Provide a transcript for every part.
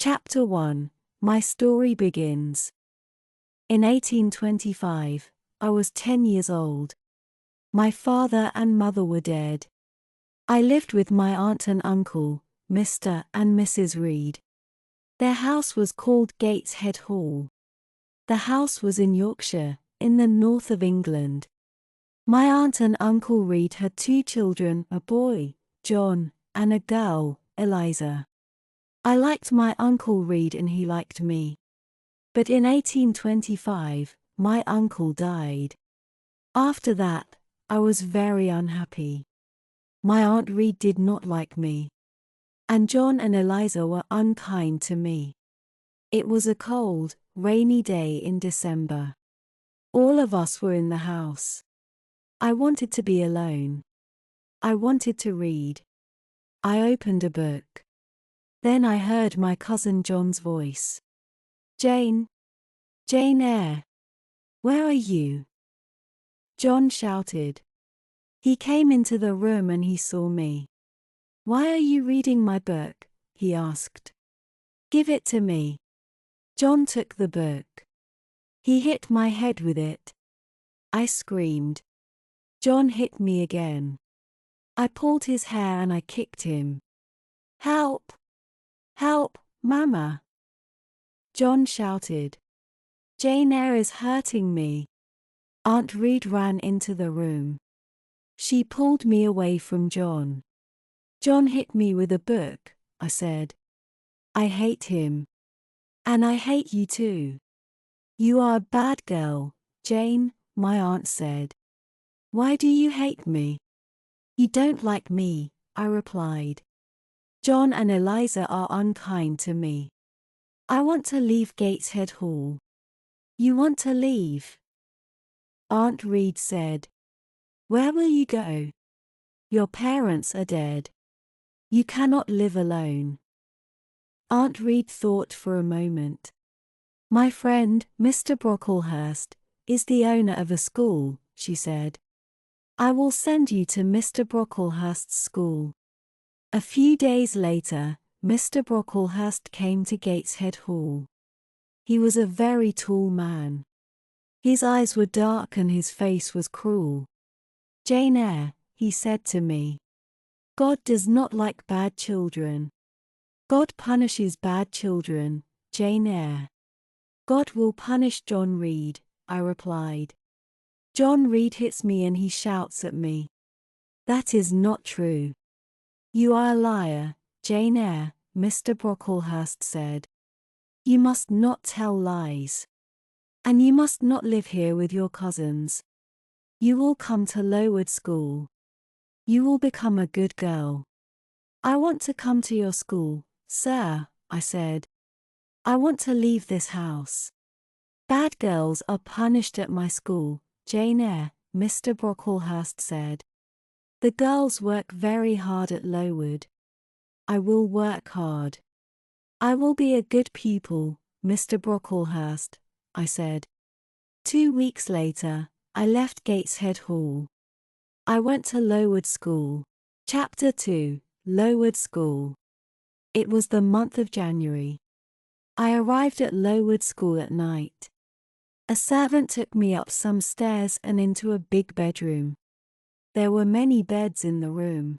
Chapter 1. My story begins. In 1825, I was 10 years old. My father and mother were dead. I lived with my aunt and uncle, Mr. and Mrs. Reed. Their house was called Gateshead Hall. The house was in Yorkshire, in the north of England. My aunt and uncle Reed had two children, a boy, John, and a girl, Eliza. I liked my uncle Reed and he liked me. But in 1825, my uncle died. After that, I was very unhappy. My aunt Reed did not like me. And John and Eliza were unkind to me. It was a cold, rainy day in December. All of us were in the house. I wanted to be alone. I wanted to read. I opened a book. Then I heard my cousin John's voice. Jane Eyre. Where are you? John shouted. He came into the room and he saw me. Why are you reading my book? He asked. Give it to me. John took the book. He hit my head with it. I screamed. John hit me again. I pulled his hair and I kicked him. Help! Help, Mama! John shouted. Jane Eyre is hurting me. Aunt Reed ran into the room. She pulled me away from John. John hit me with a book, I said. I hate him. And I hate you too. You are a bad girl, Jane, my aunt said. Why do you hate me? You don't like me, I replied. John and Eliza are unkind to me. I want to leave Gateshead Hall. You want to leave? Aunt Reed said. Where will you go? Your parents are dead. You cannot live alone. Aunt Reed thought for a moment. My friend, Mr. Brocklehurst, is the owner of a school, she said. I will send you to Mr. Brocklehurst's school. A few days later, Mr. Brocklehurst came to Gateshead Hall. He was a very tall man. His eyes were dark and his face was cruel. Jane Eyre, he said to me. God does not like bad children. God punishes bad children, Jane Eyre. God will punish John Reed, I replied. John Reed hits me and he shouts at me. That is not true. You are a liar, Jane Eyre, Mr. Brocklehurst said. You must not tell lies. And you must not live here with your cousins. You will come to Lowood School. You will become a good girl. I want to come to your school, sir, I said. I want to leave this house. Bad girls are punished at my school, Jane Eyre, Mr. Brocklehurst said. The girls work very hard at Lowood. I will work hard. I will be a good pupil, Mr. Brocklehurst, I said. 2 weeks later, I left Gateshead Hall. I went to Lowood School. Chapter 2. Lowood School. It was the month of January. I arrived at Lowood School at night. A servant took me up some stairs and into a big bedroom. There were many beds in the room.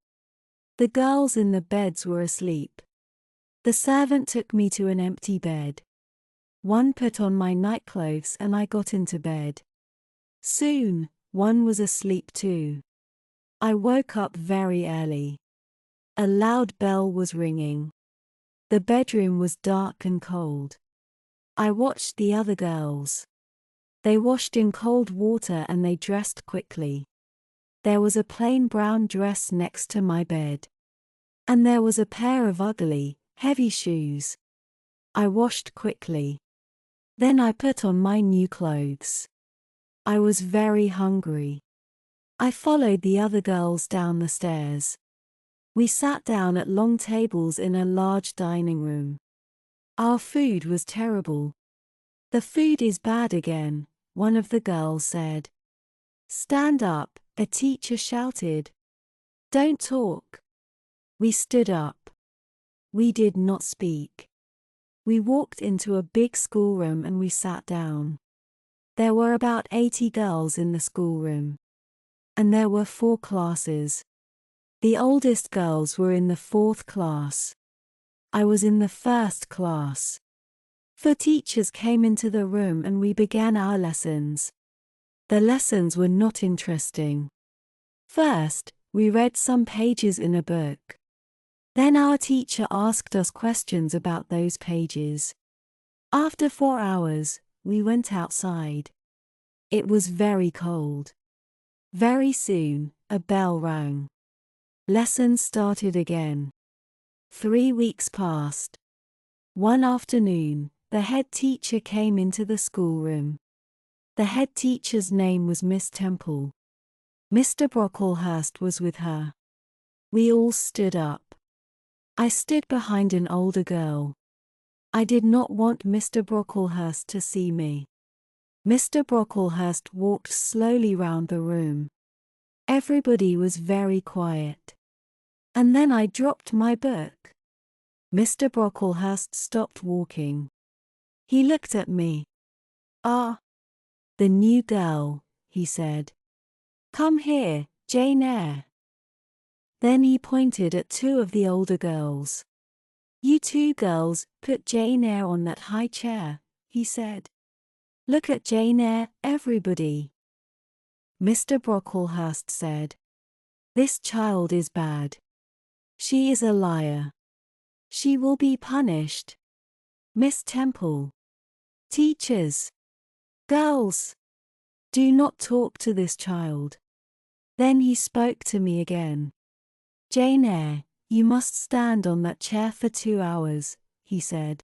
The girls in the beds were asleep. The servant took me to an empty bed. One put on my nightclothes and I got into bed. Soon, one was asleep too. I woke up very early. A loud bell was ringing. The bedroom was dark and cold. I watched the other girls. They washed in cold water and they dressed quickly. There was a plain brown dress next to my bed. And there was a pair of ugly, heavy shoes. I washed quickly. Then I put on my new clothes. I was very hungry. I followed the other girls down the stairs. We sat down at long tables in a large dining room. Our food was terrible. The food is bad again, one of the girls said. Stand up, a teacher shouted. Don't talk. We stood up. We did not speak. We walked into a big schoolroom and we sat down. There were about 80 girls in the schoolroom. And there were 4 classes. The oldest girls were in the 4th class. I was in the 1st class. 4 teachers came into the room and we began our lessons. The lessons were not interesting. First, we read some pages in a book. Then our teacher asked us questions about those pages. After 4 hours, we went outside. It was very cold. Very soon, a bell rang. Lessons started again. 3 weeks passed. One afternoon, the head teacher came into the schoolroom. The head teacher's name was Miss Temple. Mr. Brocklehurst was with her. We all stood up. I stood behind an older girl. I did not want Mr. Brocklehurst to see me. Mr. Brocklehurst walked slowly round the room. Everybody was very quiet. And then I dropped my book. Mr. Brocklehurst stopped walking. He looked at me. "Ah, the new girl," he said. "Come here, Jane Eyre." Then he pointed at 2 of the older girls. "You 2 girls, put Jane Eyre on that high chair," he said. "Look at Jane Eyre, everybody." Mr. Brocklehurst said, "This child is bad. She is a liar. She will be punished. Miss Temple. Teachers. Girls. Do not talk to this child." Then he spoke to me again. "Jane Eyre, you must stand on that chair for 2 hours, he said.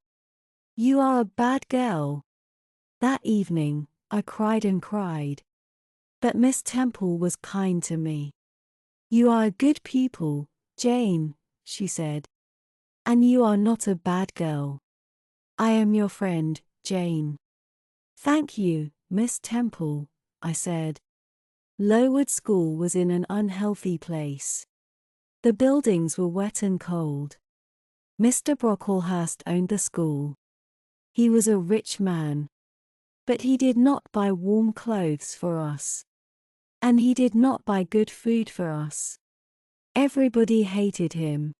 "You are a bad girl." That evening, I cried and cried. But Miss Temple was kind to me. "You are a good pupil, Jane," she said. "And you are not a bad girl. I am your friend, Jane." "Thank you, Miss Temple," I said. Lowood School was in an unhealthy place. The buildings were wet and cold. Mr. Brocklehurst owned the school. He was a rich man. But he did not buy warm clothes for us. And he did not buy good food for us. Everybody hated him.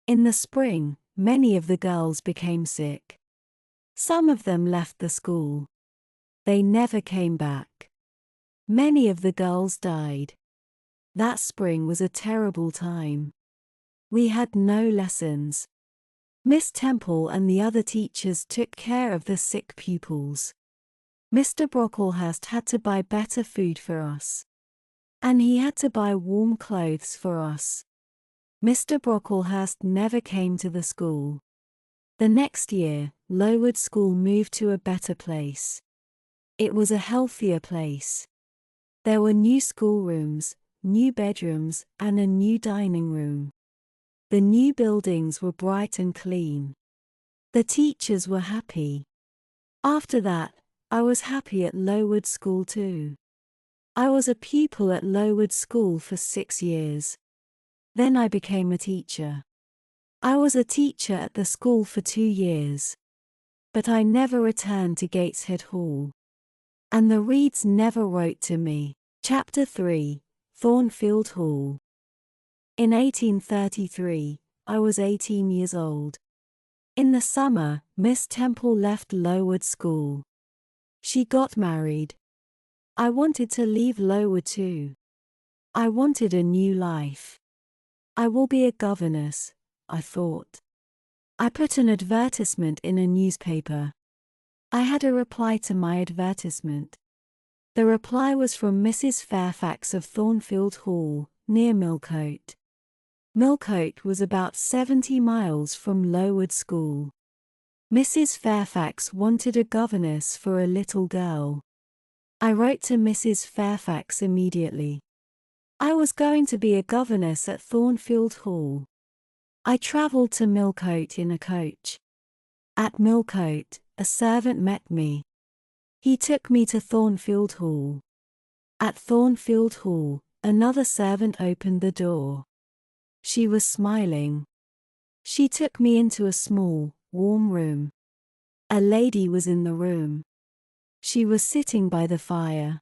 In the spring, many of the girls became sick. Some of them left the school. They never came back. Many of the girls died. That spring was a terrible time. We had no lessons. Miss Temple and the other teachers took care of the sick pupils. Mr. Brocklehurst had to buy better food for us. And he had to buy warm clothes for us. Mr. Brocklehurst never came to the school. The next year, Lowood School moved to a better place. It was a healthier place. There were new schoolrooms, new bedrooms, and a new dining room. The new buildings were bright and clean. The teachers were happy. After that, I was happy at Lowood School too. I was a pupil at Lowood School for 6 years. Then I became a teacher. I was a teacher at the school for 2 years. But I never returned to Gateshead Hall. And the Reeds never wrote to me. Chapter 3, Thornfeild Hall. In 1833, I was 18 years old. In the summer, Miss Temple left Lowood School. She got married. I wanted to leave Lowood too. I wanted a new life. I will be a governess, I thought. I put an advertisement in a newspaper. I had a reply to my advertisement. The reply was from Mrs. Fairfax of Thornfeild Hall, near Millcote. Millcote was about 70 miles from Lowood School. Mrs. Fairfax wanted a governess for a little girl. I wrote to Mrs. Fairfax immediately. I was going to be a governess at Thornfeild Hall. I travelled to Millcote in a coach. At Millcote, a servant met me. He took me to Thornfeild Hall. At Thornfeild Hall, another servant opened the door. She was smiling. She took me into a small, warm room. A lady was in the room. She was sitting by the fire.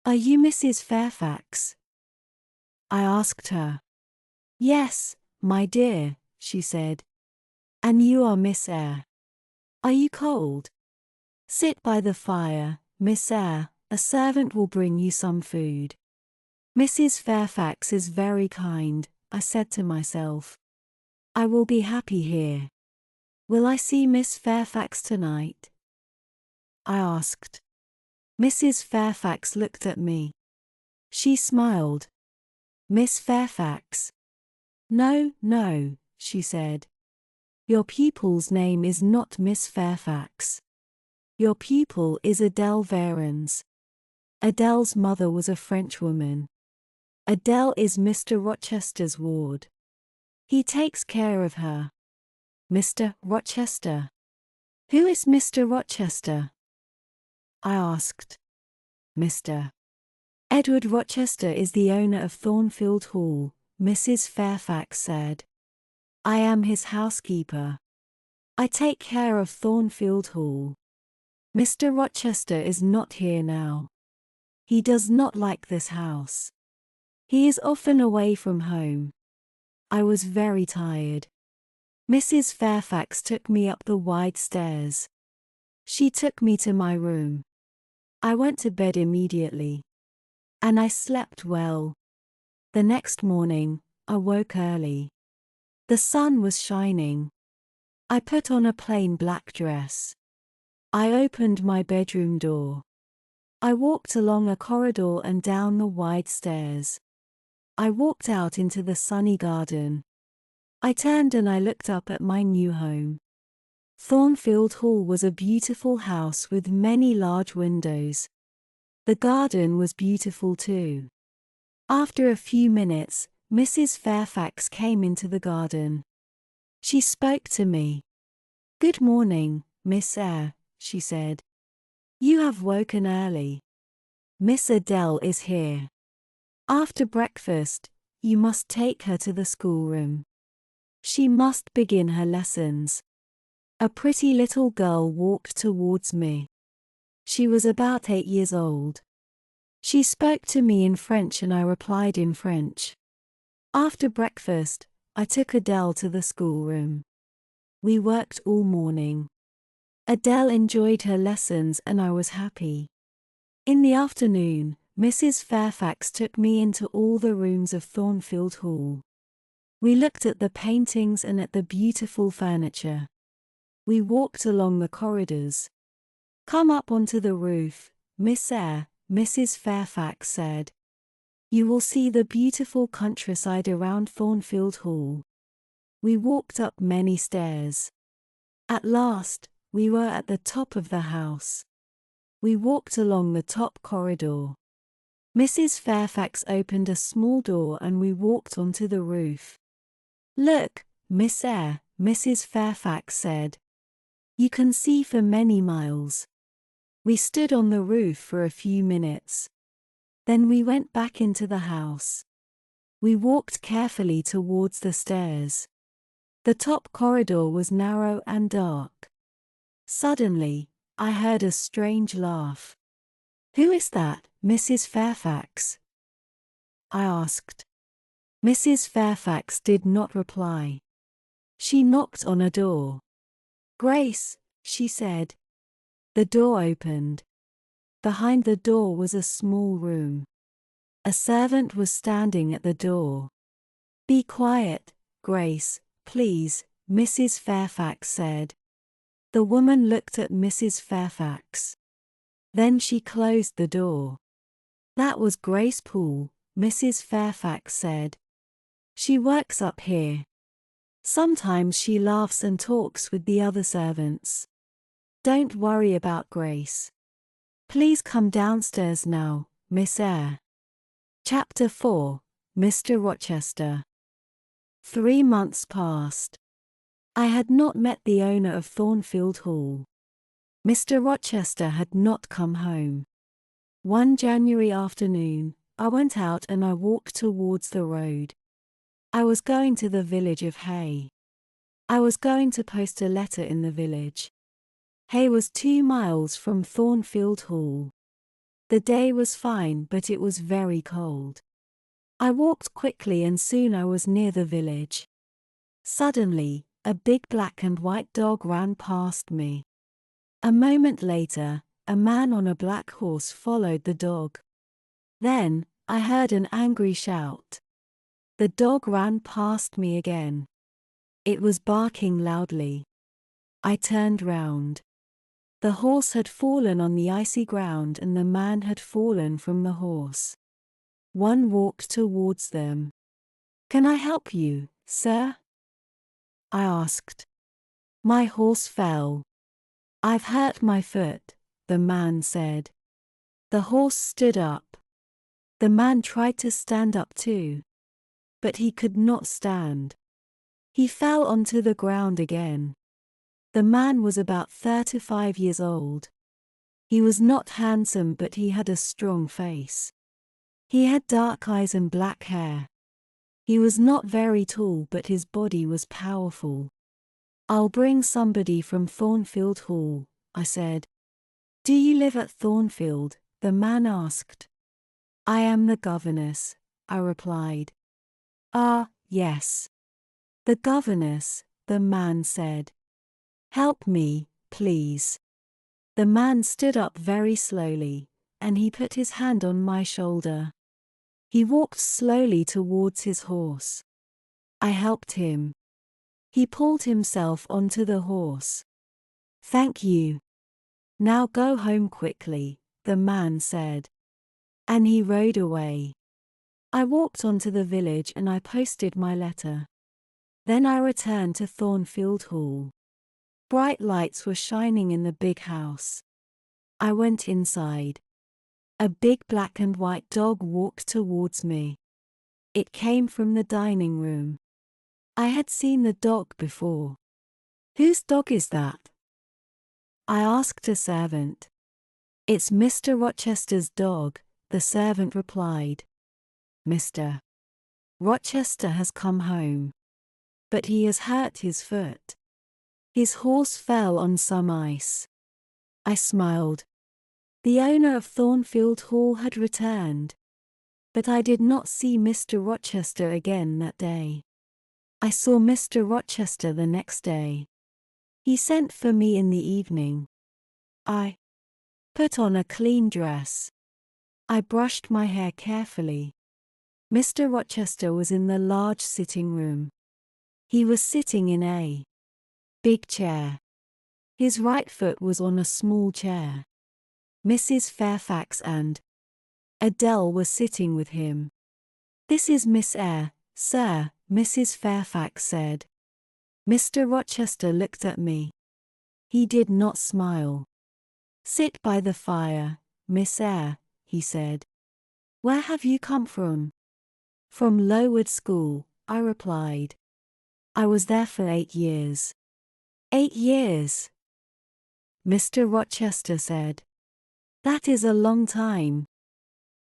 "Are you Mrs. Fairfax?" I asked her. "Yes, my dear," she said. "And you are Miss Eyre. Are you cold? Sit by the fire, Miss Eyre, a servant will bring you some food." "Mrs. Fairfax is very kind," I said to myself. "I will be happy here. Will I see Miss Fairfax tonight?" I asked. Mrs. Fairfax looked at me. She smiled. "Miss Fairfax?" "No, no," she said. "Your pupil's name is not Miss Fairfax. Your pupil is Adele Varens. Adele's mother was a Frenchwoman. Adele is Mr. Rochester's ward. He takes care of her." "Mr. Rochester? Who is Mr. Rochester?" I asked. "Mr. Edward Rochester is the owner of Thornfeild Hall," Mrs. Fairfax said. "I am his housekeeper. I take care of Thornfeild Hall. Mr. Rochester is not here now. He does not like this house. He is often away from home." I was very tired. Mrs. Fairfax took me up the wide stairs. She took me to my room. I went to bed immediately. And I slept well. The next morning, I woke early. The sun was shining. I put on a plain black dress. I opened my bedroom door. I walked along a corridor and down the wide stairs. I walked out into the sunny garden. I turned and I looked up at my new home. Thornfeild Hall was a beautiful house with many large windows. The garden was beautiful too. After a few minutes, Mrs. Fairfax came into the garden. She spoke to me. "Good morning, Miss Eyre," she said. "You have woken early. Miss Adele is here. After breakfast, you must take her to the schoolroom. She must begin her lessons." A pretty little girl walked towards me. She was about 8 years old. She spoke to me in French and I replied in French. After breakfast, I took Adele to the schoolroom. We worked all morning. Adele enjoyed her lessons and I was happy. In the afternoon, Mrs. Fairfax took me into all the rooms of Thornfeild Hall. We looked at the paintings and at the beautiful furniture. We walked along the corridors. "Come up onto the roof, Miss Eyre," Mrs. Fairfax said. "You will see the beautiful countryside around Thornfeild Hall." We walked up many stairs. At last, we were at the top of the house. We walked along the top corridor. Mrs. Fairfax opened a small door and we walked onto the roof. "Look, Miss Eyre," Mrs. Fairfax said. "You can see for many miles." We stood on the roof for a few minutes. Then we went back into the house. We walked carefully towards the stairs. The top corridor was narrow and dark. Suddenly, I heard a strange laugh. "Who is that, Mrs. Fairfax?" I asked. Mrs. Fairfax did not reply. She knocked on a door. "Grace," she said. The door opened. Behind the door was a small room. A servant was standing at the door. "Be quiet, Grace, please," Mrs. Fairfax said. The woman looked at Mrs. Fairfax. Then she closed the door. "That was Grace Poole," Mrs. Fairfax said. "She works up here. Sometimes she laughs and talks with the other servants. Don't worry about Grace. Please come downstairs now, Miss Eyre." Chapter 4, Mr. Rochester. 3 months passed. I had not met the owner of Thornfeild Hall. Mr. Rochester had not come home. One January afternoon, I went out and I walked towards the road. I was going to the village of Eyre. I was going to post a letter in the village. Eyre was 2 miles from Thornfeild Hall. The day was fine, but it was very cold. I walked quickly and soon I was near the village. Suddenly, a big black and white dog ran past me. A moment later, a man on a black horse followed the dog. Then, I heard an angry shout. The dog ran past me again. It was barking loudly. I turned round. The horse had fallen on the icy ground and the man had fallen from the horse. One walked towards them. "Can I help you, sir?" I asked. "My horse fell. I've hurt my foot," the man said. The horse stood up. The man tried to stand up too. But he could not stand. He fell onto the ground again. The man was about 35 years old. He was not handsome, but he had a strong face. He had dark eyes and black hair. He was not very tall, but his body was powerful. "I'll bring somebody from Thornfeild Hall," I said. "Do you live at Thornfeild?" the man asked. "I am the governess," I replied. "Ah, yes. The governess," the man said. "Help me, please." The man stood up very slowly, and he put his hand on my shoulder. He walked slowly towards his horse. I helped him. He pulled himself onto the horse. "Thank you. Now go home quickly," the man said. And he rode away. I walked onto the village and I posted my letter. Then I returned to Thornfeild Hall. Bright lights were shining in the big house. I went inside. A big black and white dog walked towards me. It came from the dining room. I had seen the dog before. "Whose dog is that?" I asked a servant. "It's Mr. Rochester's dog," the servant replied. "Mr. Rochester has come home. But he has hurt his foot. His horse fell on some ice." I smiled. The owner of Thornfeild Hall had returned. But I did not see Mr. Rochester again that day. I saw Mr. Rochester the next day. He sent for me in the evening. I put on a clean dress. I brushed my hair carefully. Mr. Rochester was in the large sitting room. He was sitting in a big chair. His right foot was on a small chair. Mrs. Fairfax and Adele were sitting with him. "This is Miss Eyre, sir," Mrs. Fairfax said. Mr. Rochester looked at me. He did not smile. "Sit by the fire, Miss Eyre," he said. "Where have you come from?" "From Lowood School," I replied. "I was there for 8 years." "8 years?" Mr. Rochester said. "That is a long time.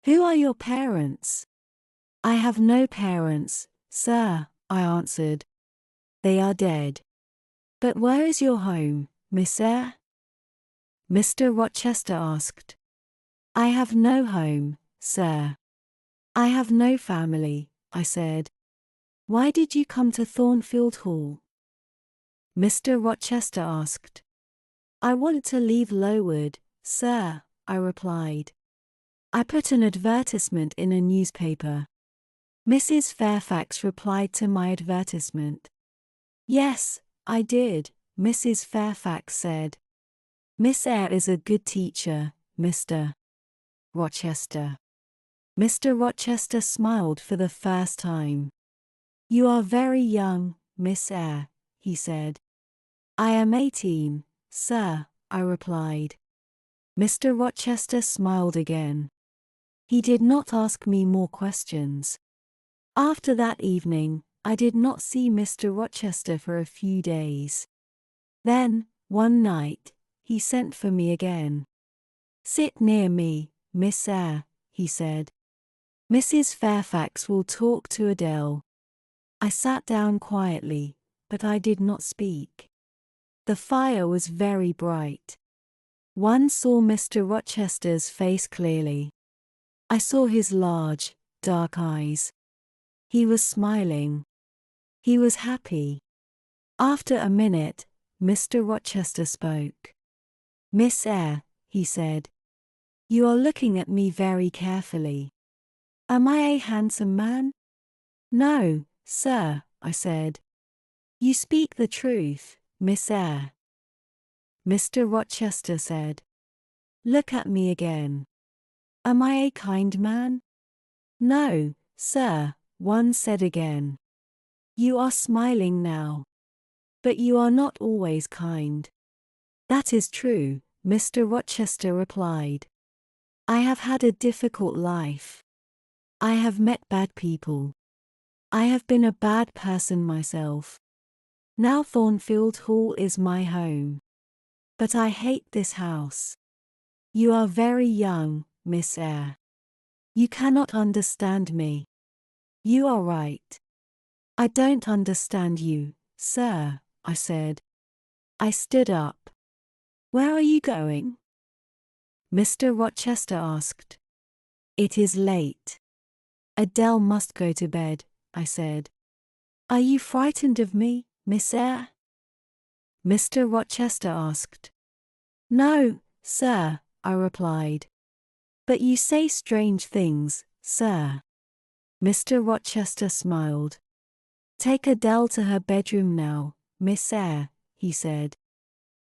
Who are your parents?" "I have no parents, sir," I answered. "They are dead." "But where is your home, Miss Eyre?" Mr. Rochester asked. "I have no home, sir. I have no family," I said. "Why did you come to Thornfeild Hall?" Mr. Rochester asked. "I want to leave Lowood, sir," I replied. "I put an advertisement in a newspaper." Mrs. Fairfax replied to my advertisement. "Yes, I did," Mrs. Fairfax said. "Miss Eyre is a good teacher, Mr. Rochester." Mr. Rochester smiled for the first time. "You are very young, Miss Eyre," he said. "I am 18, sir," I replied. Mr. Rochester smiled again. He did not ask me more questions. After that evening, I did not see Mr. Rochester for a few days. Then, one night, he sent for me again. "Sit near me, Miss Eyre," he said. "Mrs. Fairfax will talk to Adele." I sat down quietly, but I did not speak. The fire was very bright. One saw Mr. Rochester's face clearly. I saw his large, dark eyes. He was smiling. He was happy. After a minute, Mr. Rochester spoke. "Miss Eyre," he said, "you are looking at me very carefully. Am I a handsome man?" "No, sir," I said. "You speak the truth, Miss Eyre." Mr. Rochester said, "Look at me again. Am I a kind man?" "No, sir," one said again. "You are smiling now. But you are not always kind." "That is true," Mr. Rochester replied. "I have had a difficult life. I have met bad people. I have been a bad person myself. Now Thornfeild Hall is my home. But I hate this house. You are very young, Miss Eyre. You cannot understand me." "You are right. I don't understand you, sir," I said. I stood up. "Where are you going?" Mr. Rochester asked. "It is late. Adele must go to bed," I said. "Are you frightened of me, Miss Eyre?" Mr. Rochester asked. "No, sir," I replied. "But you say strange things, sir." Mr. Rochester smiled. "Take Adele to her bedroom now, Miss Eyre," he said.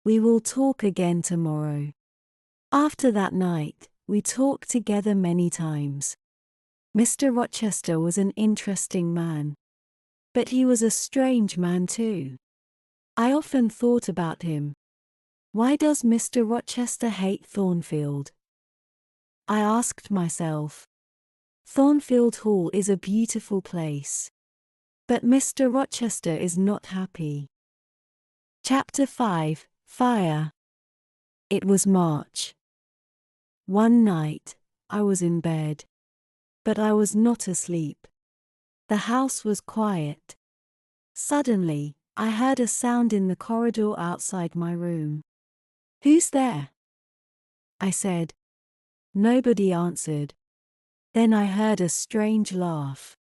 "We will talk again tomorrow." After that night, we talked together many times. Mr. Rochester was an interesting man. But he was a strange man too. I often thought about him. Why does Mr. Rochester hate Thornfeild? I asked myself. Thornfeild Hall is a beautiful place. But Mr. Rochester is not happy. Chapter 5, Fire. It was March. One night, I was in bed. But I was not asleep. The house was quiet. Suddenly, I heard a sound in the corridor outside my room. "Who's there?" I said. Nobody answered. Then I heard a strange laugh.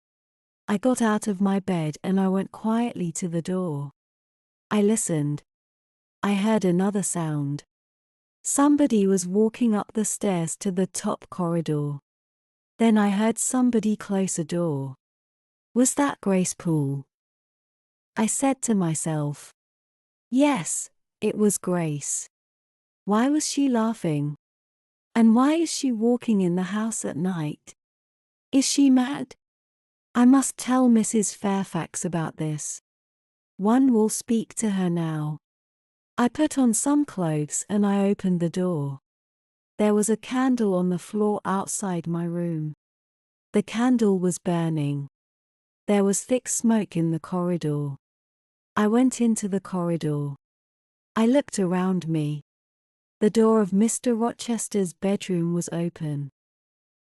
I got out of my bed and I went quietly to the door. I listened. I heard another sound. Somebody was walking up the stairs to the top corridor. Then I heard somebody close a door. Was that Grace Poole? I said to myself. Yes, it was Grace. Why was she laughing? And why is she walking in the house at night? Is she mad? I must tell Mrs. Fairfax about this. One will speak to her now. I put on some clothes and I opened the door. There was a candle on the floor outside my room. The candle was burning. There was thick smoke in the corridor. I went into the corridor. I looked around me. The door of Mr. Rochester's bedroom was open.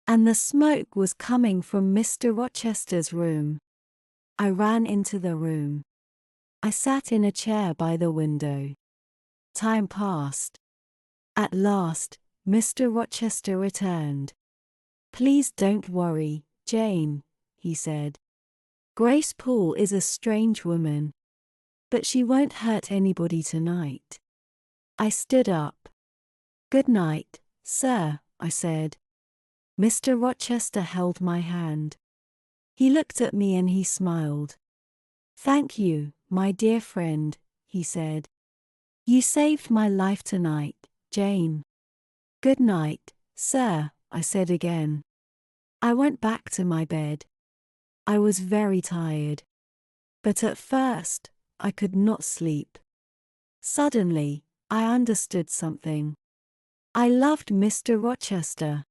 And the smoke was coming from Mr. Rochester's room. I ran into the room. I sat in a chair by the window. Time passed. At last, Mr. Rochester returned. "Please don't worry, Jane," he said. "Grace Poole is a strange woman. But she won't hurt anybody tonight." I stood up. "Good night, sir," I said. Mr. Rochester held my hand. He looked at me and he smiled. "Thank you, my dear friend," he said. "You saved my life tonight, Jane." "Good night, sir," I said again. I went back to my bed. I was very tired. But at first, I could not sleep. Suddenly, I understood something. I loved Mr. Rochester.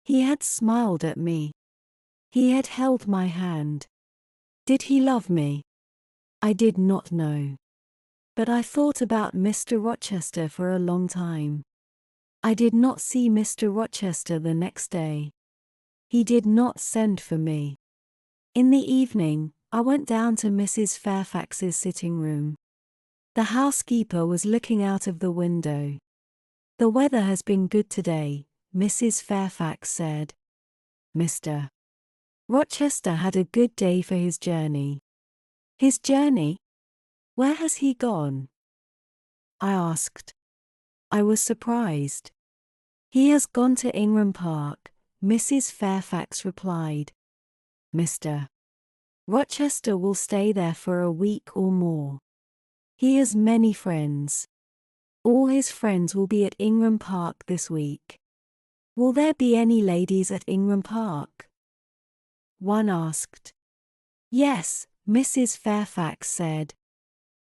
He had smiled at me. He had held my hand. Did he love me? I did not know. But I thought about Mr. Rochester for a long time. I did not see Mr. Rochester the next day. He did not send for me. In the evening, I went down to Mrs. Fairfax's sitting room. The housekeeper was looking out of the window. The weather has been good today, Mrs. Fairfax said. Mr. Rochester had a good day for his journey. His journey? Where has he gone? I asked. I was surprised. He has gone to Ingram Park, Mrs. Fairfax replied. Mr. Rochester will stay there for a week or more. He has many friends. All his friends will be at Ingram Park this week. Will there be any ladies at Ingram Park? One asked. Yes, Mrs. Fairfax said.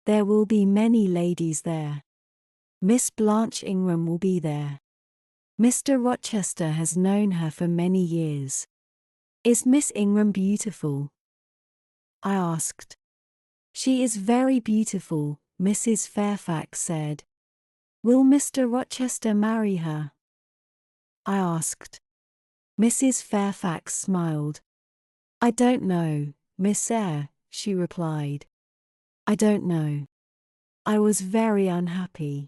There will be many ladies there. Miss Blanche Ingram will be there. Mr. Rochester has known her for many years. Is Miss Ingram beautiful? I asked. She is very beautiful, Mrs. Fairfax said. Will Mr. Rochester marry her? I asked. Mrs. Fairfax smiled. I don't know, Miss Eyre, she replied. I don't know. I was very unhappy.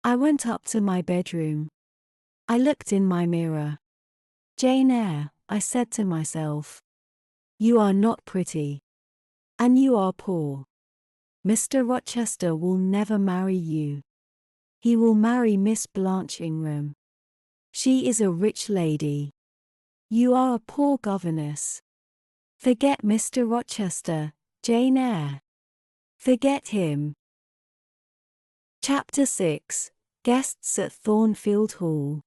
I went up to my bedroom. I looked in my mirror. Jane Eyre, I said to myself. You are not pretty. And you are poor. Mr. Rochester will never marry you. He will marry Miss Blanche Ingram. She is a rich lady. You are a poor governess. Forget Mr. Rochester, Jane Eyre. Forget him. Chapter 6. Guests at Thornfeild Hall.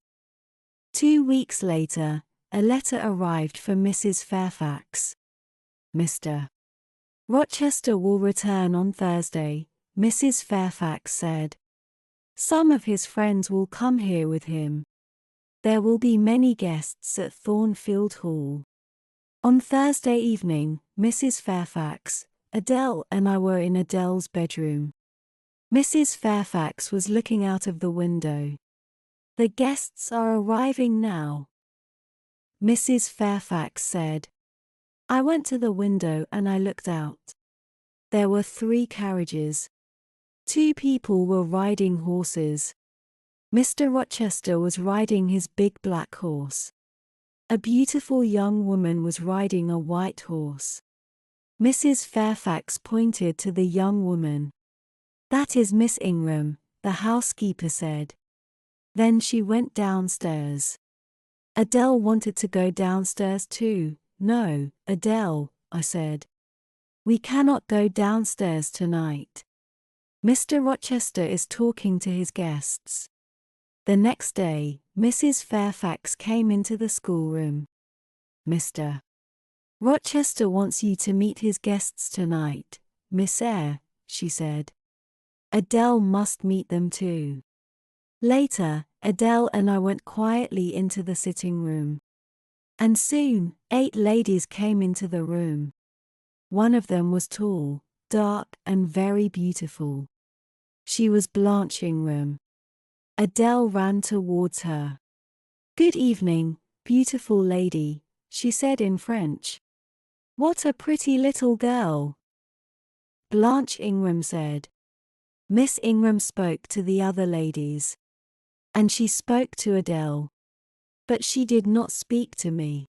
2 weeks later, a letter arrived for Mrs. Fairfax. Mr. Rochester will return on Thursday, Mrs. Fairfax said. Some of his friends will come here with him. There will be many guests at Thornfeild Hall. On Thursday evening, Mrs. Fairfax, Adele and I were in Adele's bedroom. Mrs. Fairfax was looking out of the window. The guests are arriving now, Mrs. Fairfax said. I went to the window and I looked out. There were 3 carriages. 2 people were riding horses. Mr. Rochester was riding his big black horse. A beautiful young woman was riding a white horse. Mrs. Fairfax pointed to the young woman. That is Miss Ingram, the housekeeper said. Then she went downstairs. Adele wanted to go downstairs too. No, Adele, I said. We cannot go downstairs tonight. Mr. Rochester is talking to his guests. The next day, Mrs. Fairfax came into the schoolroom. Mr. Rochester wants you to meet his guests tonight, Miss Eyre, she said. Adele must meet them too. Later, Adele and I went quietly into the sitting room. And soon, 8 ladies came into the room. One of them was tall, dark and very beautiful. She was Blanche Ingram. Adele ran towards her. Good evening, beautiful lady, she said in French. What a pretty little girl. Blanche Ingram said. Miss Ingram spoke to the other ladies. And she spoke to Adele. But she did not speak to me.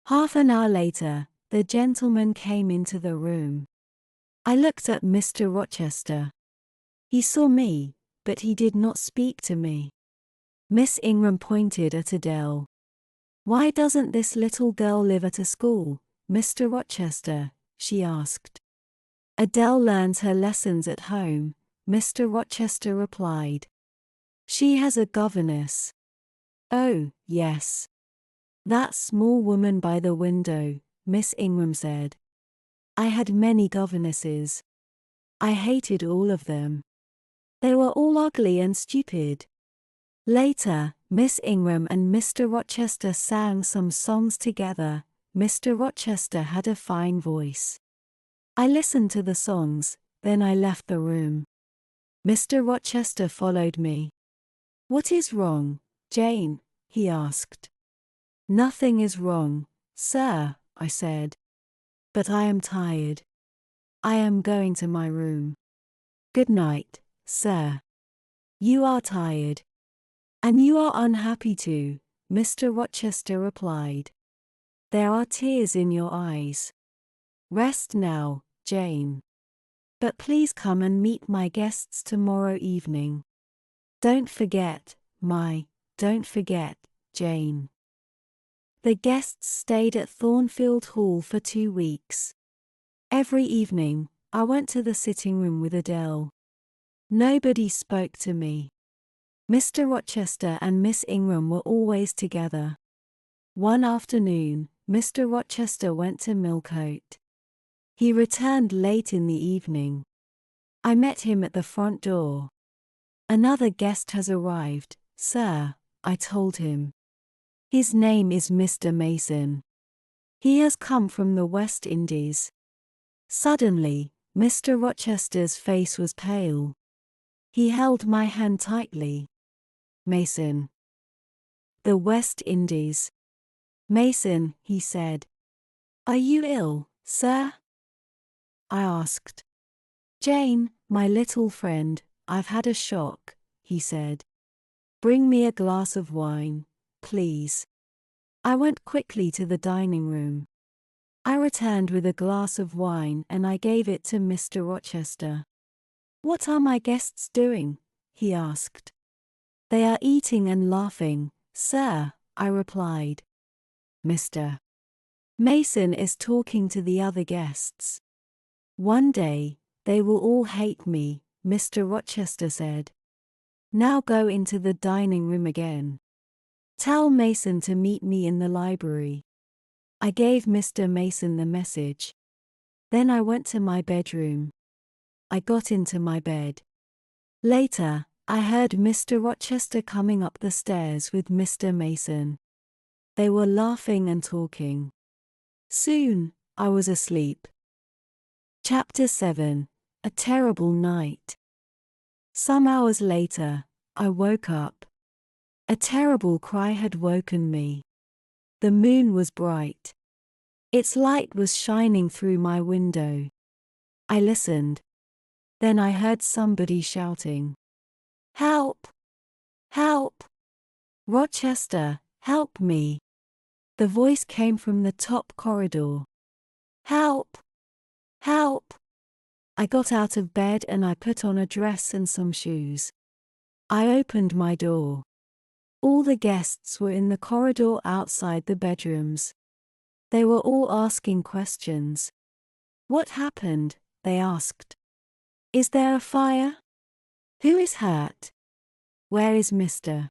Half an hour later, the gentleman came into the room. I looked at Mr. Rochester. He saw me, but he did not speak to me. Miss Ingram pointed at Adele. Why doesn't this little girl live at a school, Mr. Rochester? She asked. Adele learns her lessons at home, Mr. Rochester replied. She has a governess. Oh, yes. That small woman by the window, Miss Ingram said. I had many governesses. I hated all of them. They were all ugly and stupid. Later, Miss Ingram and Mr. Rochester sang some songs together. Mr. Rochester had a fine voice. I listened to the songs, then I left the room. Mr. Rochester followed me. What is wrong, Jane? He asked. Nothing is wrong, sir, I said. But I am tired. I am going to my room. Good night, sir. You are tired. And you are unhappy too, Mr. Rochester replied. There are tears in your eyes. Rest now, Jane. But please come and meet my guests tomorrow evening. Don't forget, Jane. The guests stayed at Thornfeild Hall for 2 weeks. Every evening, I went to the sitting room with Adele. Nobody spoke to me. Mr. Rochester and Miss Ingram were always together. One afternoon, Mr. Rochester went to Millcote. He returned late in the evening. I met him at the front door. Another guest has arrived, sir, I told him. His name is Mr. Mason. He has come from the West Indies. Suddenly, Mr. Rochester's face was pale. He held my hand tightly. Mason. The West Indies. Mason, he said. Are you ill, sir? I asked. Jane, my little friend, I've had a shock, he said. Bring me a glass of wine, please. I went quickly to the dining room. I returned with a glass of wine and I gave it to Mr. Rochester. What are my guests doing? He asked. They are eating and laughing, sir, I replied. Mr. Mason is talking to the other guests. One day, they will all hate me, Mr. Rochester said. Now go into the dining room again. Tell Mason to meet me in the library. I gave Mr. Mason the message. Then I went to my bedroom. I got into my bed. Later, I heard Mr. Rochester coming up the stairs with Mr. Mason. They were laughing and talking. Soon, I was asleep. Chapter 7. A Terrible Night. Some hours later, I woke up. A terrible cry had woken me. The moon was bright. Its light was shining through my window. I listened. Then I heard somebody shouting. Help! Help! Rochester, help me! The voice came from the top corridor. Help! Help! I got out of bed and I put on a dress and some shoes. I opened my door. All the guests were in the corridor outside the bedrooms. They were all asking questions. What happened? They asked. Is there a fire? Who is hurt? Where is Mr.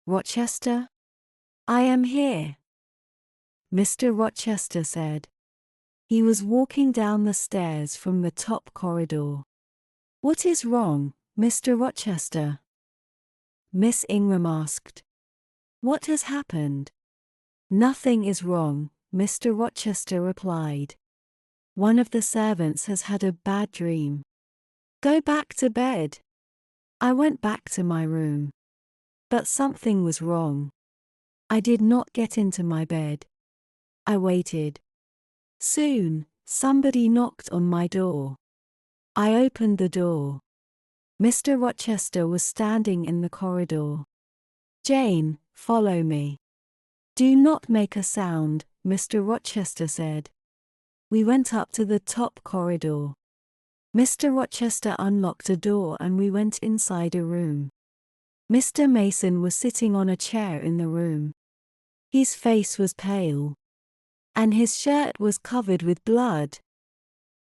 Rochester? I am here. Mr. Rochester said. He was walking down the stairs from the top corridor. What is wrong, Mr. Rochester? Miss Ingram asked. What has happened? Nothing is wrong, Mr. Rochester replied. One of the servants has had a bad dream. Go back to bed. I went back to my room. But something was wrong. I did not get into my bed. I waited. Soon, somebody knocked on my door. I opened the door. Mr. Rochester was standing in the corridor. Jane, follow me. Do not make a sound, Mr. Rochester said. We went up to the top corridor. Mr. Rochester unlocked a door and we went inside a room. Mr. Mason was sitting on a chair in the room. His face was pale. And his shirt was covered with blood.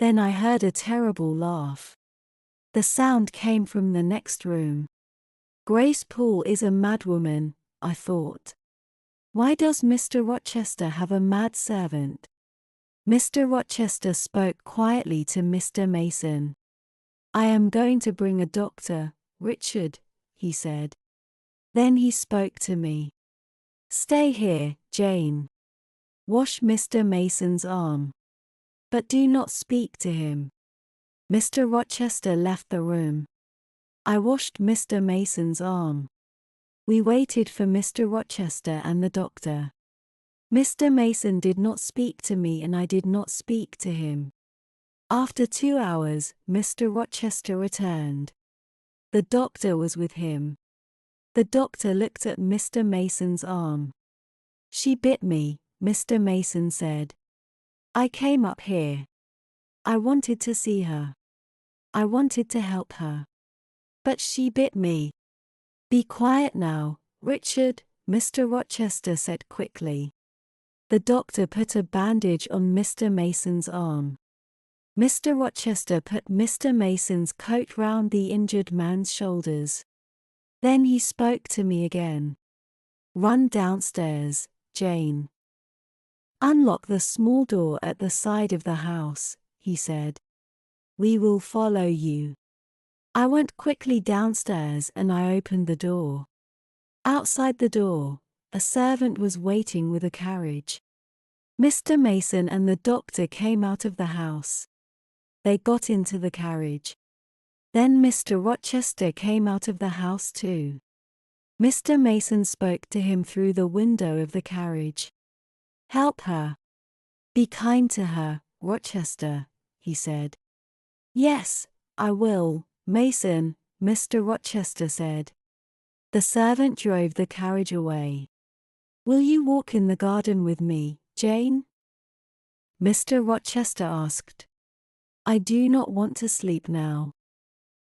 Then I heard a terrible laugh. The sound came from the next room. Grace Poole is a madwoman, I thought. Why does Mr. Rochester have a mad servant? Mr. Rochester spoke quietly to Mr. Mason. I am going to bring a doctor, Richard, he said. Then he spoke to me. Stay here, Jane. Wash Mr. Mason's arm. But do not speak to him. Mr. Rochester left the room. I washed Mr. Mason's arm. We waited for Mr. Rochester and the doctor. Mr. Mason did not speak to me and I did not speak to him. After 2 hours, Mr. Rochester returned. The doctor was with him. The doctor looked at Mr. Mason's arm. She bit me, Mr. Mason said. I came up here. I wanted to see her. I wanted to help her. But she bit me. Be quiet now, Richard, Mr. Rochester said quickly. The doctor put a bandage on Mr. Mason's arm. Mr. Rochester put Mr. Mason's coat round the injured man's shoulders. Then he spoke to me again. Run downstairs, Jane. Unlock the small door at the side of the house, he said. We will follow you. I went quickly downstairs and I opened the door. Outside the door, a servant was waiting with a carriage. Mr. Mason and the doctor came out of the house. They got into the carriage. Then Mr. Rochester came out of the house too. Mr. Mason spoke to him through the window of the carriage. Help her. Be kind to her, Rochester, he said. Yes, I will, Mason, Mr. Rochester said. The servant drove the carriage away. Will you walk in the garden with me, Jane? Mr. Rochester asked. I do not want to sleep now.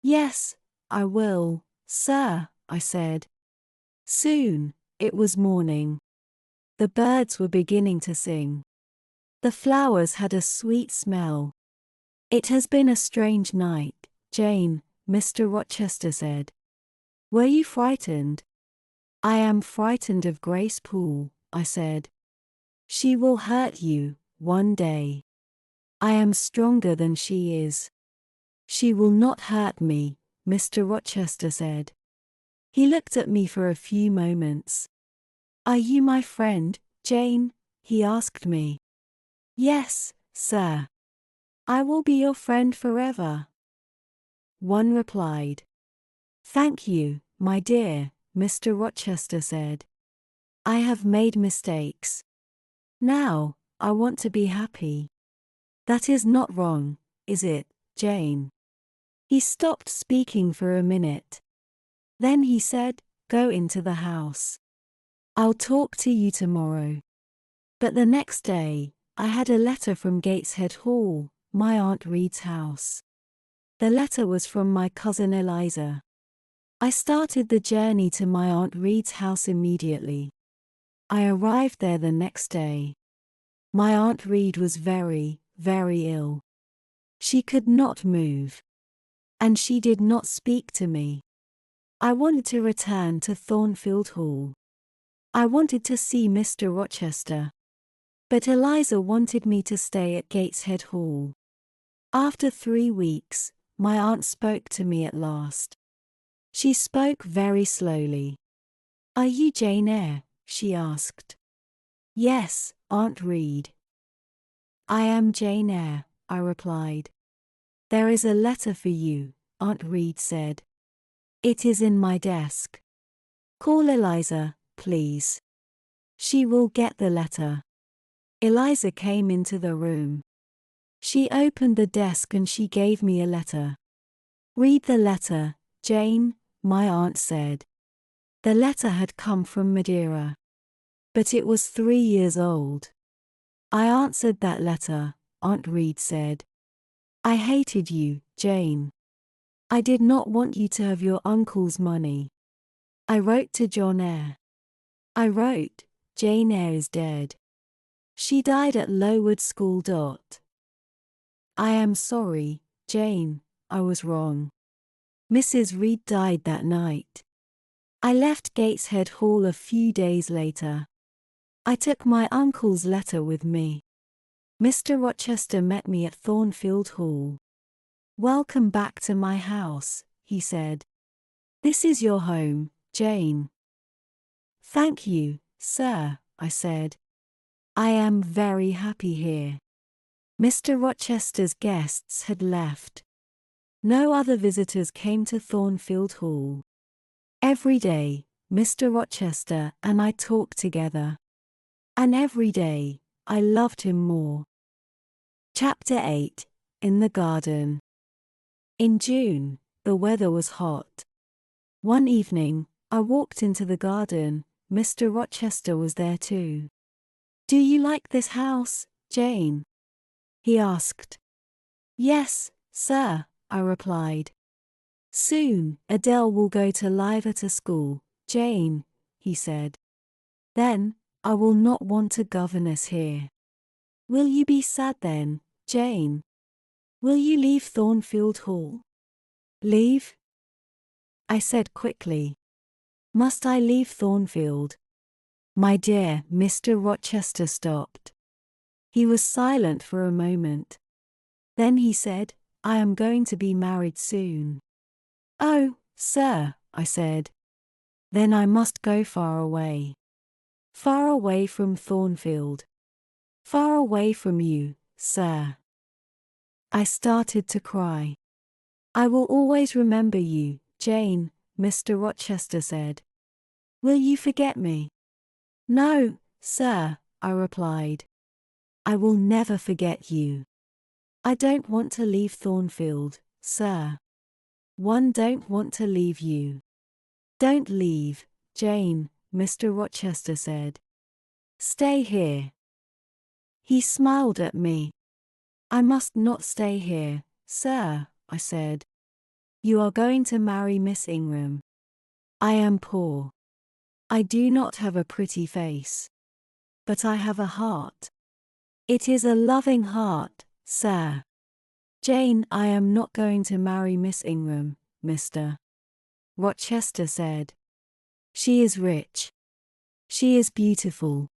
Yes, I will, sir, I said. Soon, it was morning. The birds were beginning to sing. The flowers had a sweet smell. It has been a strange night, Jane, Mr. Rochester said. Were you frightened? I am frightened of Grace Poole, I said. She will hurt you, one day. I am stronger than she is. She will not hurt me, Mr. Rochester said. He looked at me for a few moments. Are you my friend, Jane? He asked me. Yes, sir. I will be your friend forever. One replied. Thank you, my dear, Mr. Rochester said. I have made mistakes. Now, I want to be happy. That is not wrong, is it, Jane? He stopped speaking for a minute. Then he said, Go into the house. I'll talk to you tomorrow. But the next day, I had a letter from Gateshead Hall, my Aunt Reed's house. The letter was from my cousin Eliza. I started the journey to my Aunt Reed's house immediately. I arrived there the next day. My Aunt Reed was very, very ill. She could not move. And she did not speak to me. I wanted to return to Thornfeild Hall. I wanted to see Mr. Rochester. But Eliza wanted me to stay at Gateshead Hall. After 3 weeks, my aunt spoke to me at last. She spoke very slowly. Are you Jane Eyre? She asked. Yes, Aunt Reed. I am Jane Eyre, I replied. There is a letter for you, Aunt Reed said. It is in my desk. Call Eliza, please. She will get the letter. Eliza came into the room. She opened the desk and she gave me a letter. Read the letter, Jane, my aunt said. The letter had come from Madeira. But it was 3 years old. I answered that letter, Aunt Reed said. I hated you, Jane. I did not want you to have your uncle's money. I wrote to John Eyre. I wrote, Jane Eyre is dead. She died at Lowood School. I am sorry, Jane, I was wrong. Mrs. Reed died that night. I left Gateshead Hall a few days later. I took my uncle's letter with me. Mr. Rochester met me at Thornfeild Hall. Welcome back to my house, he said. This is your home, Jane. Thank you, sir, I said. I am very happy here. Mr. Rochester's guests had left. No other visitors came to Thornfeild Hall. Every day, Mr. Rochester and I talked together. And every day, I loved him more. Chapter 8, In the Garden. In June, the weather was hot. One evening, I walked into the garden. Mr. Rochester was there too. "Do you like this house, Jane?" he asked. "Yes, sir," I replied. "Soon, Adele will go to Liverter School, Jane," he said. "Then, I will not want a governess here. Will you be sad then, Jane? Will you leave Thornfeild Hall?" "Leave?" I said quickly. "Must I leave Thornfeild?" My dear, Mr. Rochester stopped. He was silent for a moment. Then he said, "I am going to be married soon." "Oh, sir," I said. "Then I must go far away. Far away from Thornfeild. Far away from you, sir." I started to cry. "I will always remember you, Jane," Mr. Rochester said. "Will you forget me?" "No, sir," I replied. "I will never forget you. I don't want to leave Thornfeild, sir. One don't want to leave you." "Don't leave, Jane," Mr. Rochester said. "Stay here." He smiled at me. "I must not stay here, sir," I said. "You are going to marry Miss Ingram. I am poor. I do not have a pretty face. But I have a heart. It is a loving heart, sir." "Jane, I am not going to marry Miss Ingram," Mr. Rochester said. "She is rich. She is beautiful.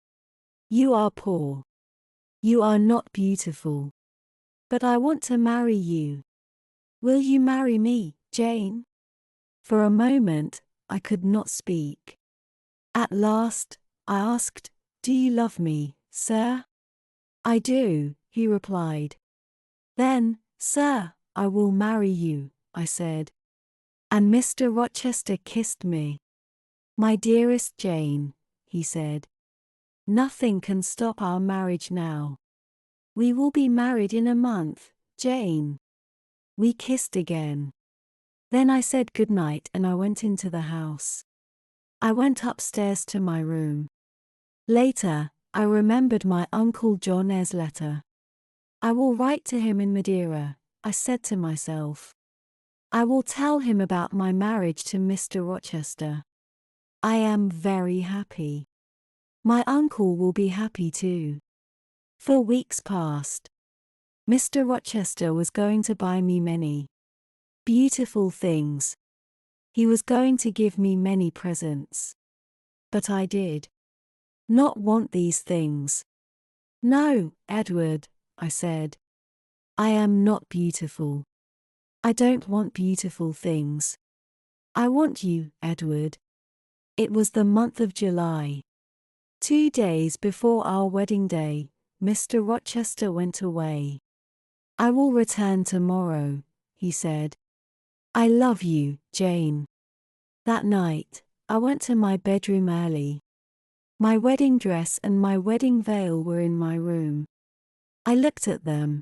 You are poor. You are not beautiful. But I want to marry you. Will you marry me, Jane?" For a moment, I could not speak. At last, I asked, "Do you love me, sir?" "I do," he replied. "Then, sir, I will marry you," I said. And Mr. Rochester kissed me. "My dearest Jane," he said, "nothing can stop our marriage now. We will be married in a month, Jane." We kissed again. Then I said good night and I went into the house. I went upstairs to my room. Later, I remembered my Uncle John Eyre's letter. "I will write to him in Madeira," I said to myself. "I will tell him about my marriage to Mr. Rochester. I am very happy. My uncle will be happy too." 4 weeks passed. Mr. Rochester was going to buy me many beautiful things. He was going to give me many presents. But I did not want these things. "No, Edward," I said. "I am not beautiful. I don't want beautiful things. I want you, Edward." It was the month of July. 2 days before our wedding day, Mr. Rochester went away. "I will return tomorrow," he said. "I love you, Jane." That night, I went to my bedroom early. My wedding dress and my wedding veil were in my room. I looked at them.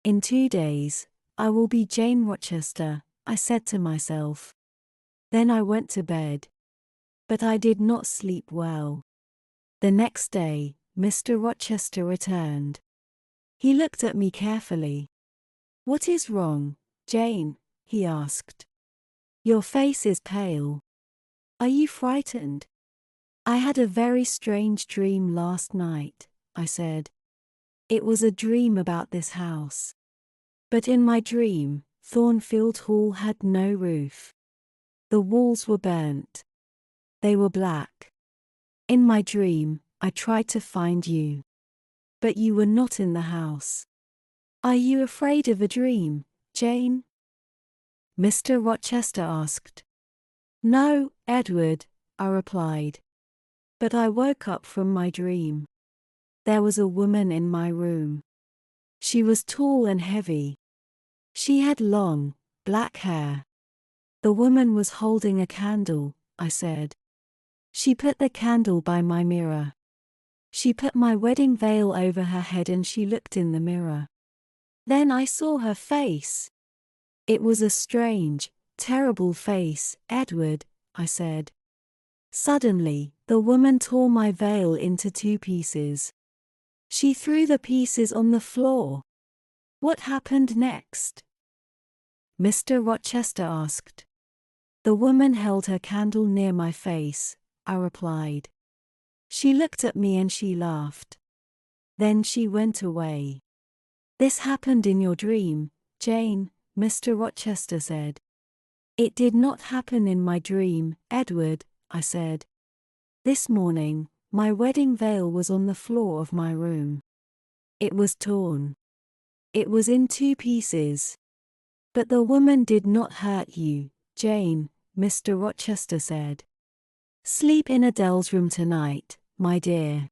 "In 2 days, I will be Jane Rochester," I said to myself. Then I went to bed. But I did not sleep well. The next day, Mr. Rochester returned. He looked at me carefully. "What is wrong, Jane?" he asked. "Your face is pale. Are you frightened?" "I had a very strange dream last night," I said. "It was a dream about this house. But in my dream, Thornfeild Hall had no roof. The walls were burnt. They were black. In my dream, I tried to find you. But you were not in the house. Are you afraid of a dream, Jane?" Mr. Rochester asked. "No, Edward," I replied. But I woke up from my dream. There was a woman in my room. She was tall and heavy. She had long, black hair. The woman was holding a candle, I said. She put the candle by my mirror. She put my wedding veil over her head and she looked in the mirror. Then I saw her face. It was a strange, terrible face, Edward, I said. Suddenly, the woman tore my veil into 2 pieces. She threw the pieces on the floor. What happened next? Mr. Rochester asked. The woman held her candle near my face, I replied. She looked at me and she laughed. Then she went away. This happened in your dream, Jane, Mr. Rochester said. It did not happen in my dream, Edward, I said. This morning, my wedding veil was on the floor of my room. It was torn. It was in 2 pieces. But the woman did not hurt you, Jane, Mr. Rochester said. Sleep in Adele's room tonight, my dear.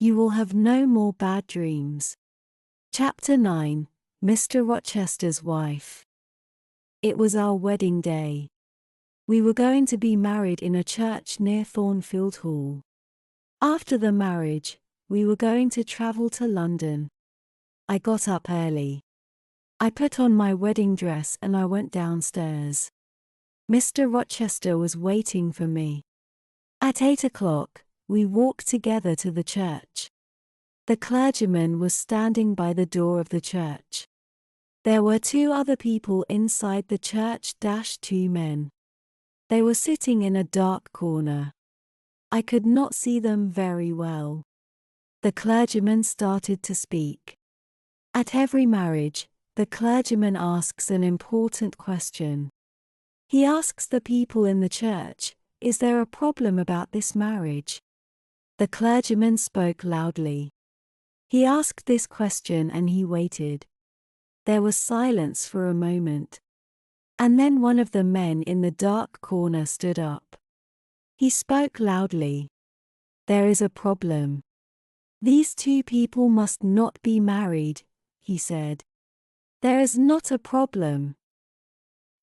You will have no more bad dreams. Chapter 9, Mr. Rochester's Wife. It was our wedding day. We were going to be married in a church near Thornfeild Hall. After the marriage, we were going to travel to London. I got up early. I put on my wedding dress and I went downstairs. Mr. Rochester was waiting for me. At 8 o'clock, we walked together to the church. The clergyman was standing by the door of the church. There were 2 other people inside the church, 2 men. They were sitting in a dark corner. I could not see them very well. The clergyman started to speak. At every marriage, the clergyman asks an important question. He asks the people in the church, is there a problem about this marriage? The clergyman spoke loudly. He asked this question and he waited. There was silence for a moment. And then one of the men in the dark corner stood up. He spoke loudly. There is a problem. These 2 people must not be married, he said. There is not a problem.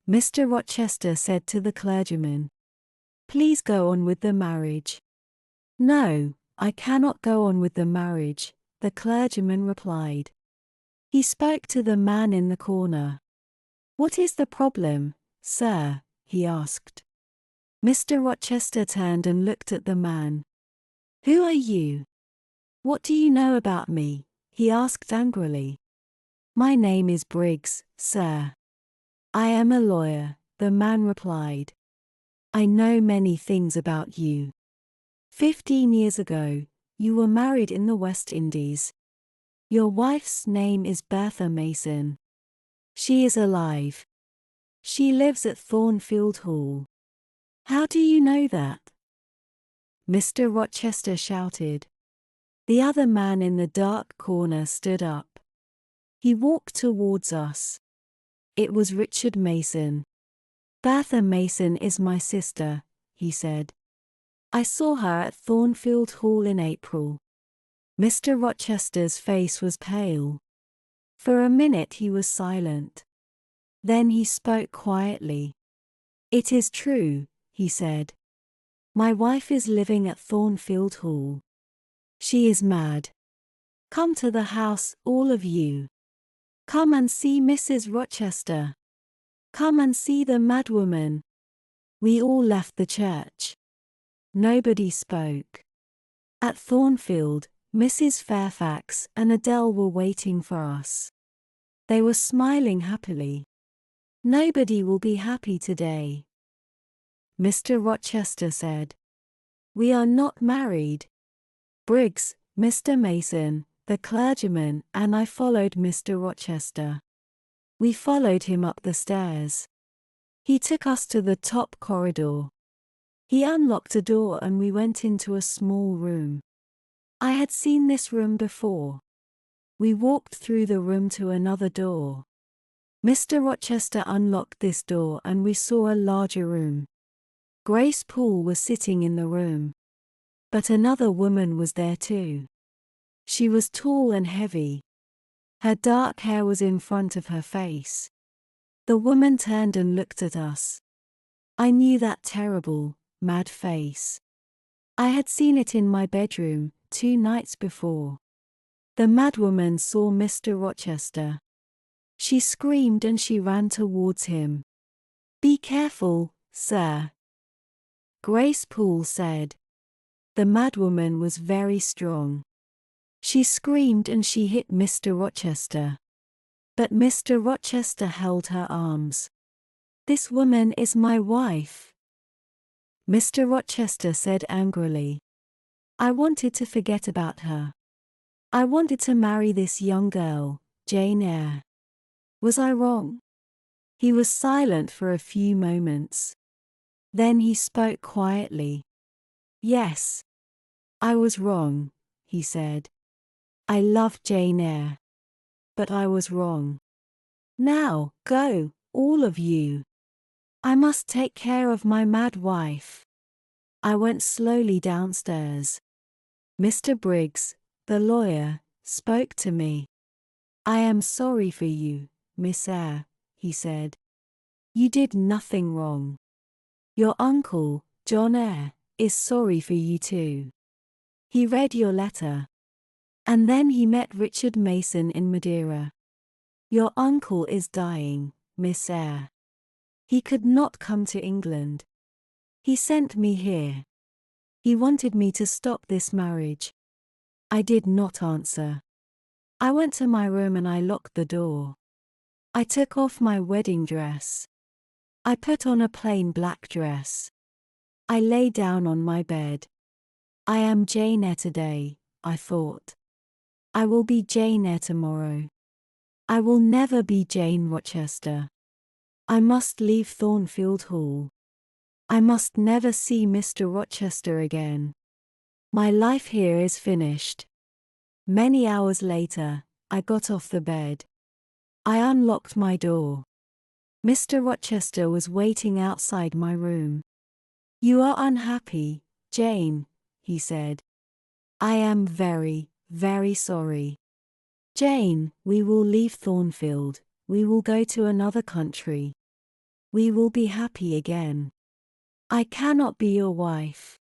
Mr. Rochester said to the clergyman. Please go on with the marriage. No, I cannot go on with the marriage, the clergyman replied. He spoke to the man in the corner. What is the problem, sir? He asked. Mr. Rochester turned and looked at the man. Who are you? What do you know about me? He asked angrily. My name is Briggs, sir. I am a lawyer, the man replied. I know many things about you. 15 years ago, you were married in the West Indies. Your wife's name is Bertha Mason. She is alive. She lives at Thornfeild Hall. How do you know that? Mr. Rochester shouted. The other man in the dark corner stood up. He walked towards us. It was Richard Mason. Bertha Mason is my sister, he said. I saw her at Thornfeild Hall in April. Mr. Rochester's face was pale. For a minute he was silent. Then he spoke quietly. It is true, he said. My wife is living at Thornfeild Hall. She is mad. Come to the house, all of you. Come and see Mrs. Rochester. Come and see the madwoman. We all left the church. Nobody spoke. At Thornfeild, Mrs. Fairfax and Adele were waiting for us. They were smiling happily. Nobody will be happy today. Mr. Rochester said. We are not married. Briggs, Mr. Mason, the clergyman, and I followed Mr. Rochester. We followed him up the stairs. He took us to the top corridor. He unlocked a door and we went into a small room. I had seen this room before. We walked through the room to another door. Mr. Rochester unlocked this door and we saw a larger room. Grace Poole was sitting in the room. But another woman was there too. She was tall and heavy. Her dark hair was in front of her face. The woman turned and looked at us. I knew that terrible, mad face. I had seen it in my bedroom 2 nights before. The madwoman saw Mr. Rochester. She screamed and she ran towards him. Be careful, sir. Grace Poole said. The madwoman was very strong. She screamed and she hit Mr. Rochester. But Mr. Rochester held her arms. This woman is my wife, Mr. Rochester said angrily. I wanted to forget about her. I wanted to marry this young girl, Jane Eyre. Was I wrong? He was silent for a few moments. Then he spoke quietly. Yes. I was wrong, he said. I loved Jane Eyre. But I was wrong. Now, go, all of you. I must take care of my mad wife. I went slowly downstairs. Mr. Briggs, the lawyer, spoke to me. I am sorry for you, Miss Eyre, he said. You did nothing wrong. Your uncle, John Eyre, is sorry for you too. He read your letter. And then he met Richard Mason in Madeira. Your uncle is dying, Miss Eyre. He could not come to England. He sent me here. He wanted me to stop this marriage. I did not answer. I went to my room and I locked the door. I took off my wedding dress. I put on a plain black dress. I lay down on my bed. I am Jane Eyre today, I thought. I will be Jane Eyre tomorrow. I will never be Jane Rochester. I must leave Thornfeild Hall. I must never see Mr. Rochester again. My life here is finished. Many hours later, I got off the bed. I unlocked my door. Mr. Rochester was waiting outside my room. You are unhappy, Jane, he said. I am very, very sorry. Jane, we will leave Thornfeild. We will go to another country. We will be happy again. I cannot be your wife.